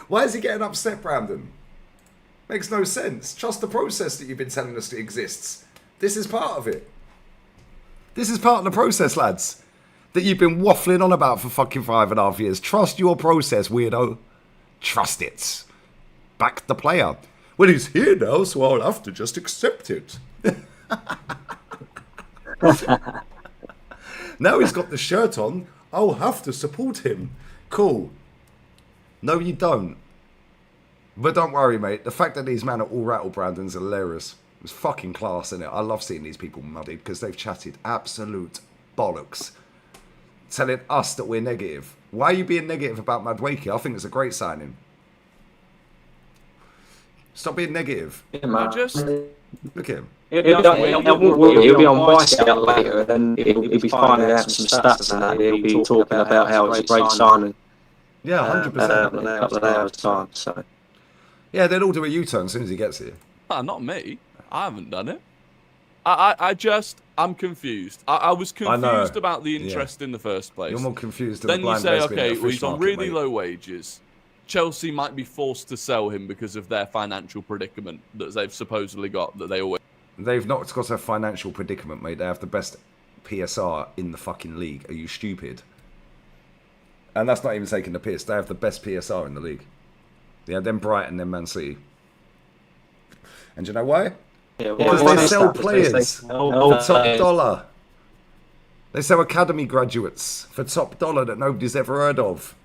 Why is he getting upset, Brandon? Makes no sense. Trust the process that you've been telling us that exists. This is part of it. This is part of the process, lads. That you've been waffling on about for fucking 5.5 years. Trust your process, weirdo. Trust it. Back the player. Well, he's here now, so I'll have to just accept it. Now he's got the shirt on, I'll have to support him. Cool. No, you don't. But don't worry, mate. The fact that these men are all rattle Brandon's hilarious. It's fucking class, isn't it? I love seeing these people muddied because they've chatted absolute bollocks. Telling us that we're negative. Why are you being negative about Madueke? I think it's a great signing. Stop being negative. Yeah, man. Look at him. He'll be on Whiteout later, and then he'll be finding out some stats and that. He'll be talking about how it's a great signing. Yeah, 100%. In a couple of hours' time. So. Yeah, they'll all do a U-turn as soon as he gets here. Not me. I haven't done it. I'm confused. I was confused about the interest in the first place. You're more confused than then the blind you say, lesbian at a okay, well, fish he's on market, really mate. low wages. Chelsea might be forced to sell him because of their financial predicament that they've supposedly got, that they always... They've not got a financial predicament, mate. They have the best PSR in the fucking league. Are you stupid? And that's not even taking the piss. They have the best PSR in the league. Yeah, then Brighton, then Man City. And do you know why? Yeah, Because they sell players for top dollar. They sell academy graduates for top dollar that nobody's ever heard of.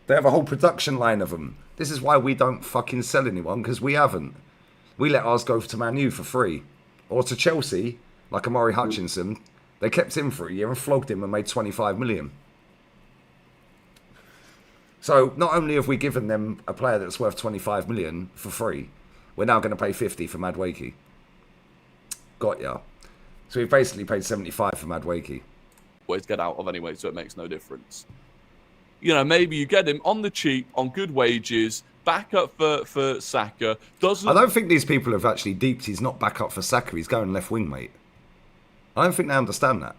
They have a whole production line of them. This is why we don't fucking sell anyone, because we haven't. We let ours go to Man U for free. Or to Chelsea, like Amari Hutchinson. They kept him for a year and flogged him and made 25 million. So not only have we given them a player that's worth 25 million for free, we're now going to pay 50 for Madueke. Got ya. So we've basically paid 75 for Madueke. always get out of anyway, so it makes no difference. You know, maybe you get him on the cheap, on good wages, back up for Saka. I don't think these people have actually deeped. He's not back up for Saka. He's going left wing, mate. I don't think they understand that.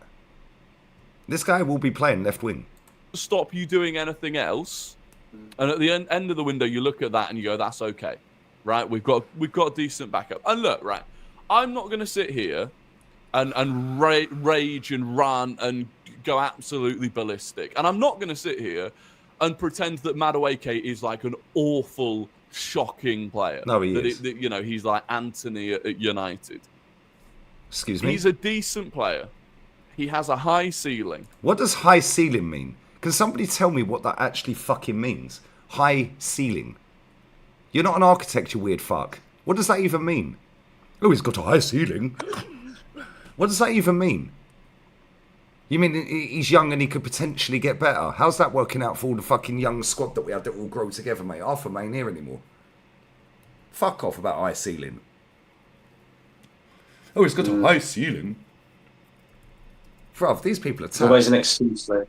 This guy will be playing left wing. Stop you doing anything else. And at the end of the window, you look at that and you go, that's okay. Right? We've got a decent backup. And look, right, I'm not going to sit here and rage and rant and go absolutely ballistic. And I'm not going to sit here and pretend that Madueke is like an awful, shocking player. No, he is. You know, he's like Anthony at United. Excuse me? He's a decent player. He has a high ceiling. What does high ceiling mean? Can somebody tell me what that actually fucking means? High ceiling. You're not an architect, you weird fuck. What does that even mean? Oh, he's got a high ceiling. What does that even mean? You mean he's young and he could potentially get better? How's that working out for all the fucking young squad that we have that all grow together, mate? Half ain't here anymore. Fuck off about high ceiling. Oh, he's got a high ceiling. Bruv, these people are There's always an excuse, though.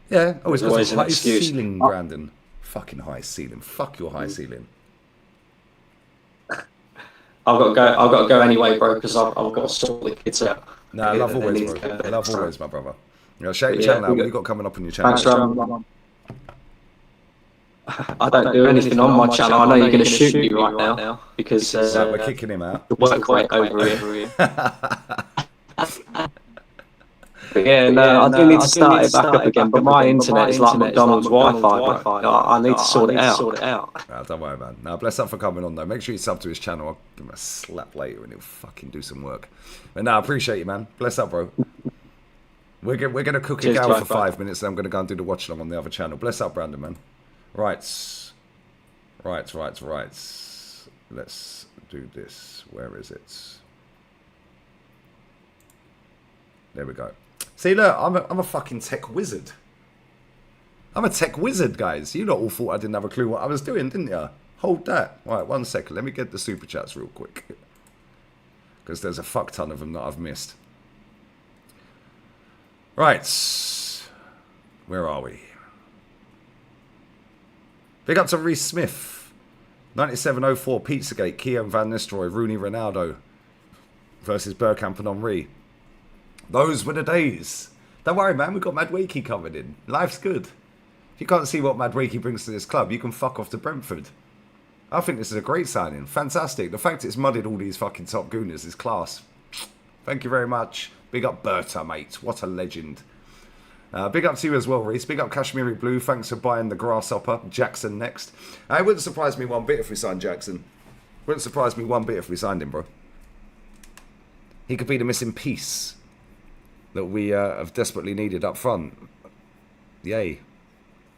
Yeah, oh, he's got always a an high excuse. ceiling, Brandon. Fucking high ceiling. Fuck your high ceiling. I've got to go anyway, bro, because I've got to sort the kids out. Nah, love always, bro. Love always, my brother. You know, shout your channel out. What you got coming up on your channel? Thanks, Ram. I don't do anything on my channel. I know you're going to shoot me right now because we're kicking him out. the work rate over here. But yeah, no, I do need to start it back up again. But my internet is like McDonald's Wi-Fi. I need to sort it out. Nah, don't worry, man. Now, bless up for coming on, though. Make sure you sub to his channel. I'll give him a slap later and he'll fucking do some work. But no, I appreciate you, man. Bless up, bro. We're going to cook a gal for 5 minutes and I'm going to go and do the watch along on the other channel. Bless up, Brandon, man. Right. Let's do this. Where is it? There we go. See, look, I'm a fucking tech wizard. I'm a tech wizard, guys. You lot all thought I didn't have a clue what I was doing, didn't you? Hold that. Right, 1 second. Let me get the super chats real quick. Because there's a fuck ton of them that I've missed. Right. Where are we? Big up to Reece Smith. 9704 Pizzagate. Keown Van Nistelrooy. Rooney Ronaldo. Versus Bergkamp and Henry. Those were the days. Don't worry, man. We've got Madueke coming in. Life's good. If you can't see what Madueke brings to this club, you can fuck off to Brentford. I think this is a great signing. Fantastic. The fact it's mudded all these fucking top gooners is class. Thank you very much. Big up Berta, mate. What a legend. Big up to you as well, Reece. Big up Kashmiri Blue. Thanks for buying the grasshopper. Jackson next. It wouldn't surprise me one bit if we signed Jackson. Wouldn't surprise me one bit if we signed him, bro. He could be the missing piece that we have desperately needed up front. Yay.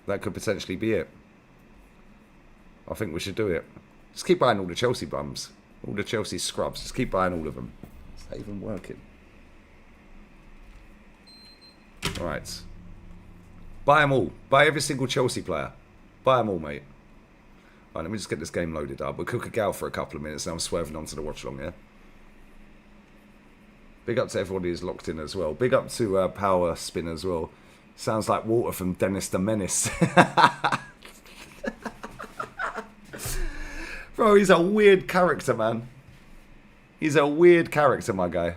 That could potentially be it. I think we should do it. Just keep buying all the Chelsea bums. All the Chelsea scrubs. Just keep buying all of them. Is that even working? Right. Buy them all. Buy every single Chelsea player. Buy them all, mate. Right, let me just get this game loaded up. We'll cook a gal for a couple of minutes and I'm swerving onto the watch along, yeah? Big up to everybody who's locked in as well. Big up to Power Spin as well. Sounds like Walter from Dennis the Menace. Bro, he's a weird character, man. He's a weird character, my guy.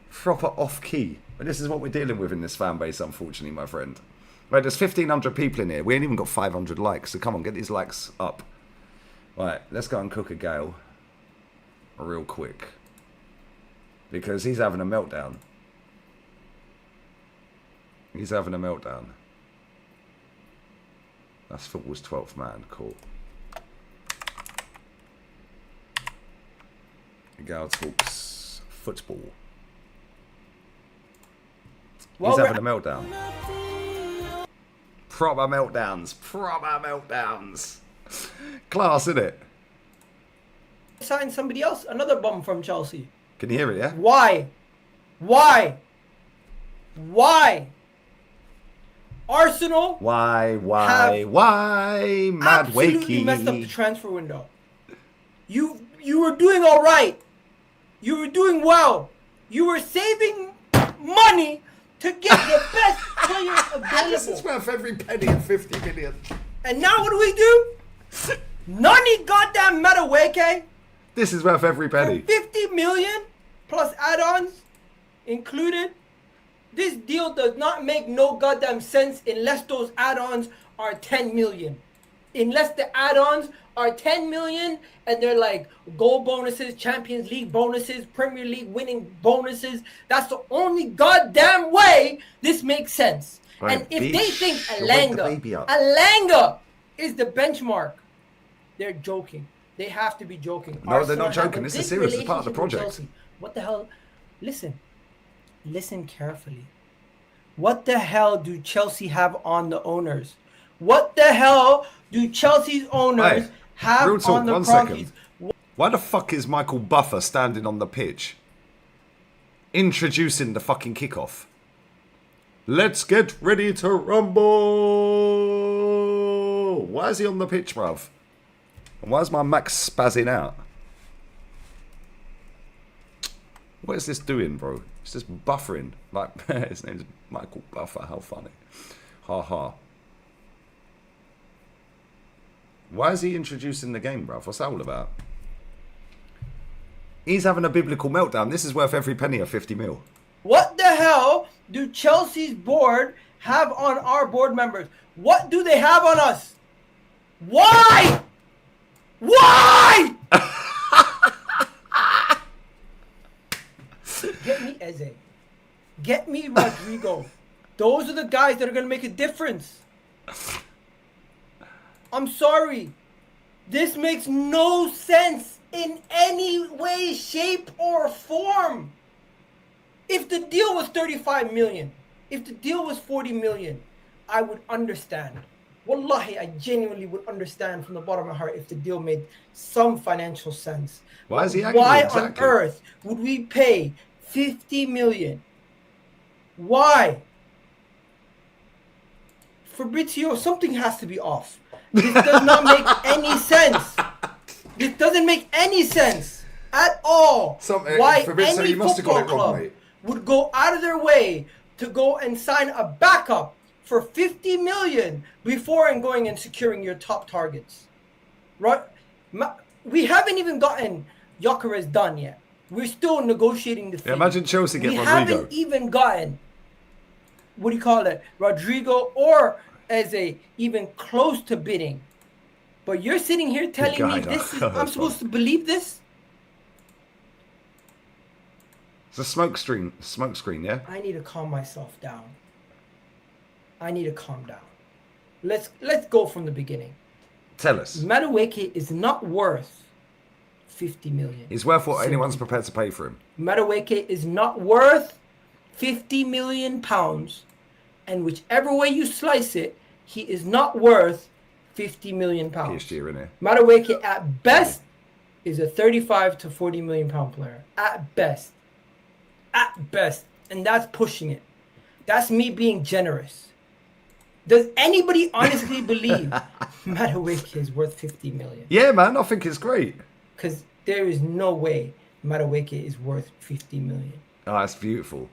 Proper off-key. And this is what we're dealing with in this fan base, unfortunately, my friend. Right, there's 1,500 people in here. We ain't even got 500 likes, so come on, get these likes up. Right, let's go and cook a Gale real quick. Because he's having a meltdown. He's having a meltdown. That's football's 12th man. Cool. Gale talks football. He's having a meltdown. Proper meltdowns. Proper meltdowns. Class, isn't it? Sign somebody else, another bum from Chelsea. Can you hear it, yeah? Why? Why? Why? Arsenal Why, Madueke? absolutely messed up the transfer window. You were doing all right. You were doing well. You were saving money to get the best players available. This is worth every penny of 50 million. And now what do? Nani goddamn Madueke This is worth every for penny. 50 million plus add-ons included. This deal does not make no goddamn sense unless those add-ons are 10 million. Unless the add-ons are 10 million and they're like goal bonuses, Champions League bonuses, Premier League winning bonuses. That's the only goddamn way this makes sense. Right, and if they think wake the baby up. Alanga is the benchmark, they're joking. They have to be joking. No, they're not Arsenal have joking. a This is good serious. It's part of the relationship with project. Chelsea. What the hell? Listen carefully. What the hell do Chelsea have on the owners? What the hell do Chelsea's owners Hey, have real talk, on the one Cronkies? second. Why the fuck is Michael Buffer standing on the pitch? Introducing the fucking kickoff. Let's get ready to rumble. Why is he on the pitch, bruv? And why is my Max spazzing out? What is this doing, bro? It's just buffering. Like, his name's Michael Buffer. How funny. Ha ha. Why is he introducing the game, bruv? What's that all about? He's having a biblical meltdown. This is worth every penny of 50 mil. What the hell do Chelsea's board have on our board members? What do they have on us? Why? Why? Get me Eze. Get me Rodrigo. Those are the guys that are going to make a difference. I'm sorry. This makes no sense in any way, shape, or form. If the deal was 35 million, if the deal was 40 million, I would understand. Wallahi, I genuinely would understand from the bottom of my heart if the deal made some financial sense. Why is he angry? Why Exactly. on earth would we pay 50 million? Why? Fabrizio, something has to be off. This does not make any sense. This doesn't make any sense at all. Why Fabrizio, any you must have got football it wrong, club mate. would go out of their way to go and sign a backup for 50 million before going and securing your top targets. Right? We haven't even gotten Gyökeres done yet. We're still negotiating the fee. Yeah, imagine Chelsea get We Rodrigo. haven't even gotten, what do you call it, Rodrigo or Eze even close to bidding. But you're sitting here telling me this is, I'm supposed to believe this? It's a smoke screen, yeah? I need to calm myself down. I need to calm down. Let's go from the beginning. Tell us. Madueke is not worth 50 million. He's worth what anyone's prepared to pay for him. Madueke is not worth 50 million pounds, and whichever way you slice it, he is not worth 50 million pounds. PSG are in here. Madueke at best is a 35 to 40 million pound player. At best. At best. And that's pushing it. That's me being generous. Does anybody honestly believe Madueke is worth 50 million? Yeah, man, I think it's great. Because there is no way Madueke is worth 50 million. Oh, that's beautiful.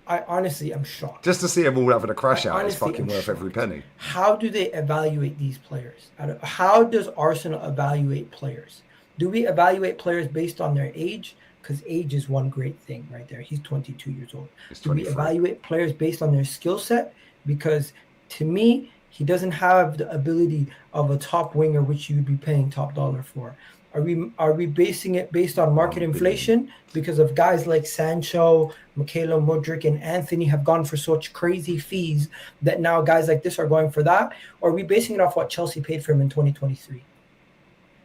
I honestly am shocked. Just to see them all having a crash out is honestly fucking am worth shocked. every penny. How do they evaluate these players? How does Arsenal evaluate players? Do we evaluate players based on their age, because age is one great thing right there. He's 22 years old. He's Do we 23. evaluate players based on their skill set? Because to me, he doesn't have the ability of a top winger, which you'd be paying top dollar for. Are we basing it based on market 1 billion. inflation because of guys like Sancho, Michaela Mudryk, and Anthony have gone for such crazy fees that now guys like this are going for that? Or are we basing it off what Chelsea paid for him in 2023?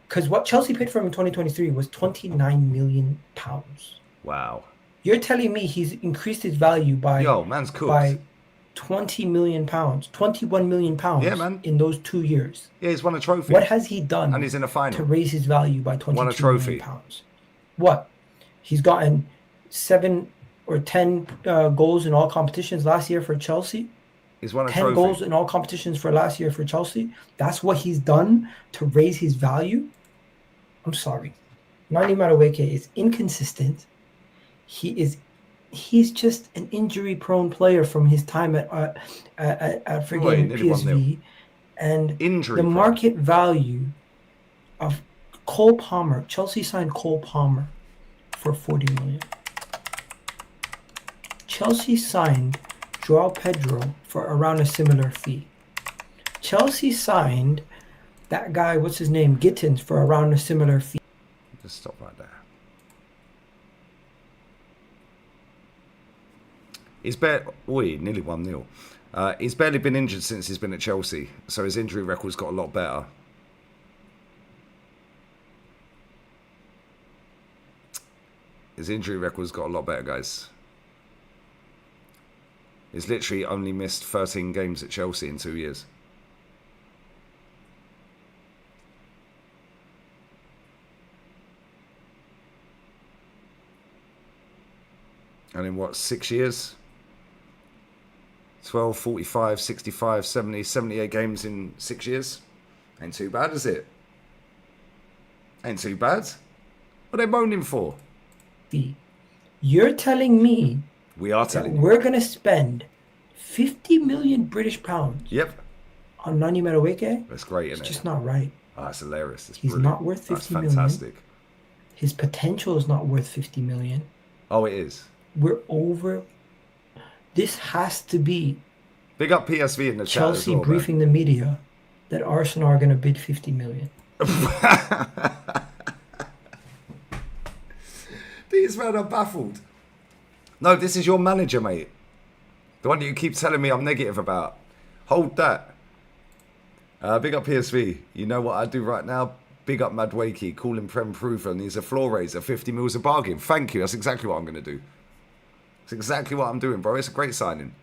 Because what Chelsea paid for him in 2023 was £29 million. Wow. You're telling me he's increased his value by Man's cooked. by £20 million, £21 million Yeah, man. in those 2 years. Yeah, he's won a trophy. What has he done And he's in a final. to raise his value by £22 Won a trophy. million? What? He's gotten 7 or 10 goals in all competitions last year for Chelsea. He's won a 10 trophy. goals in all competitions for last year for Chelsea. That's what he's done to raise his value. I'm sorry. Nani Madueke is inconsistent. He's just an injury-prone player from his time at friggin' PSV, and Injury the prone. market value of Cole Palmer. Chelsea signed Cole Palmer for 40 million. Chelsea signed Joao Pedro for around a similar fee. Chelsea signed that guy, what's his name, Gittins, for around a similar fee. Just stop right there. He's nearly 1-0. He's barely been injured since he's been at Chelsea, so his injury record's got a lot better. His injury record's got a lot better, guys. He's literally only missed 13 games at Chelsea in 2 years. And in what, 6 years? 12, 45, 65, 70, 78 games in 6 years? Ain't too bad, is it? Ain't too bad. What are they moaning for? You're telling me We are telling you. we're going to spend 50 million British pounds Yep. on Nani Madueke? That's great, isn't It's it? just not right. Oh, that's hilarious. It's He's brilliant. not worth 50 That's million. fantastic. His potential is not worth 50 million. Oh, it is. We're over. This has to be Big up PSV in the chat as Chelsea well, briefing the media that Arsenal are going to bid 50 million. These men are baffled. No, this is your manager, mate. The one that you keep telling me I'm negative about. Hold that. Big up PSV. You know what I do right now? Big up Madueke. Call him Prem Proven. He's a floor raiser. 50 mil's a bargain. Thank you. That's exactly what I'm going to do. It's exactly what I'm doing, bro. It's a great signing.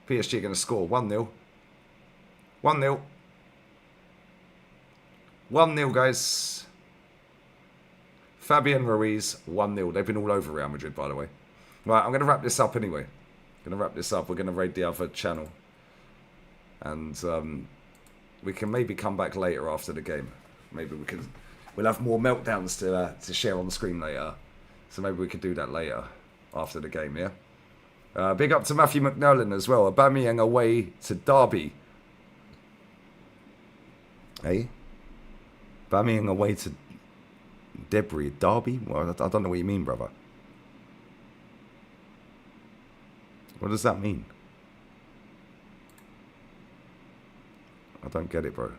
PSG are going to score 1-0. 1-0. 1-0, guys. Fabian Ruiz, 1-0. They've been all over Real Madrid, by the way. Right, I'm going to wrap this up anyway. We're going to raid the other channel. And we can maybe come back later after the game. Maybe we'll have more meltdowns to share on the screen later. So maybe we could do that later after the game, yeah? Big up to Matthew McNerlin as well. Aubameyang away to Derby. Hey? Aubameyang away to Debris. Derby? Well, I don't know what you mean, brother. What does that mean? I don't get it, bro.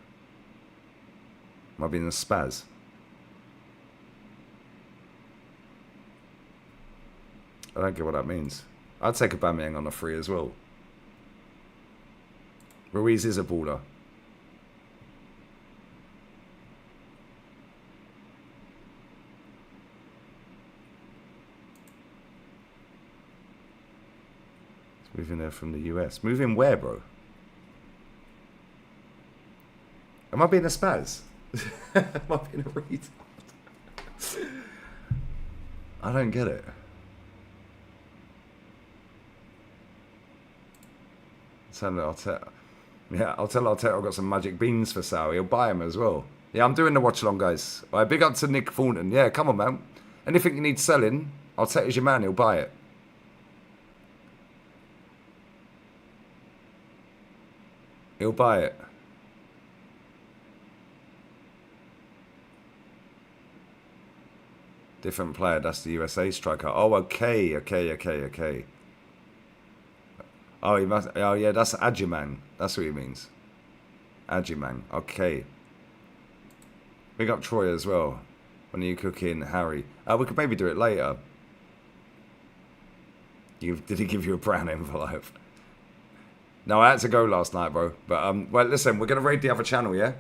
Am I being a spaz? I don't get what that means. I'd take Aubameyang on a free as well. Ruiz is a baller. It's moving there from the US. Moving where, bro? Am I being a spaz? Am I being a retard? I don't get it. I'll tell Arteta I've got some magic beans for sale. He'll buy them as well. Yeah, I'm doing the watch along, guys. All right, big up to Nick Thornton. Yeah, come on, man. Anything you need selling, Arteta's your man. He'll buy it. He'll buy it. Different player, that's the USA striker. Oh, okay. Oh, he must. Oh, yeah, that's Ajiman. That's what he means. Ajiman. Okay. Big up Troy as well. When are you cooking, Harry? We could maybe do it later. Did he give you a brown envelope? No, I had to go last night, bro. But well, listen, we're gonna raid the other channel, yeah.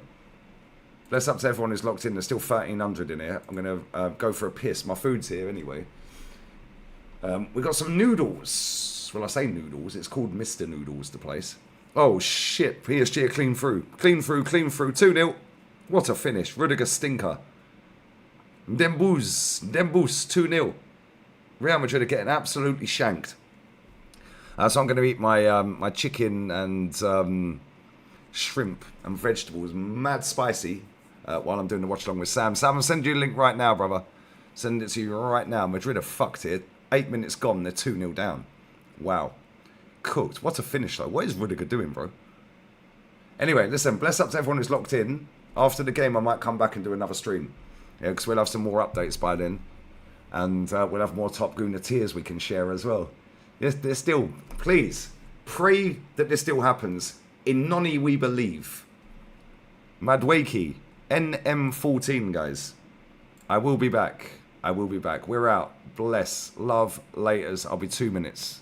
Bless up to everyone who's locked in. There's still 1,300 in here. I'm gonna go for a piss. My food's here anyway. We got some noodles. Well, I say noodles. It's called Mr. Noodles, the place. Oh shit! PSG are clean through. 2-0. What a finish. Rudiger stinker. Dembus 2-0. Real Madrid are getting absolutely shanked. So I'm going to eat my my chicken and shrimp and vegetables, mad spicy, while I'm doing the watch along with Sam. Sam, I'll send you a link right now, brother. Send it to you right now. Madrid are fucked here. 8 minutes gone. They're 2-0 down. Wow. Cooked. What a finish, though. What is Rudiger doing, bro? Anyway, listen. Bless up to everyone who's locked in. After the game, I might come back and do another stream. Yeah, because we'll have some more updates by then. And we'll have more Top Gooner tiers we can share as well. Yes, there's still, please, pray that this still happens. In Noni we believe. Madueke, NM14, guys. I will be back. We're out. Bless. Love. Laters. I'll be 2 minutes.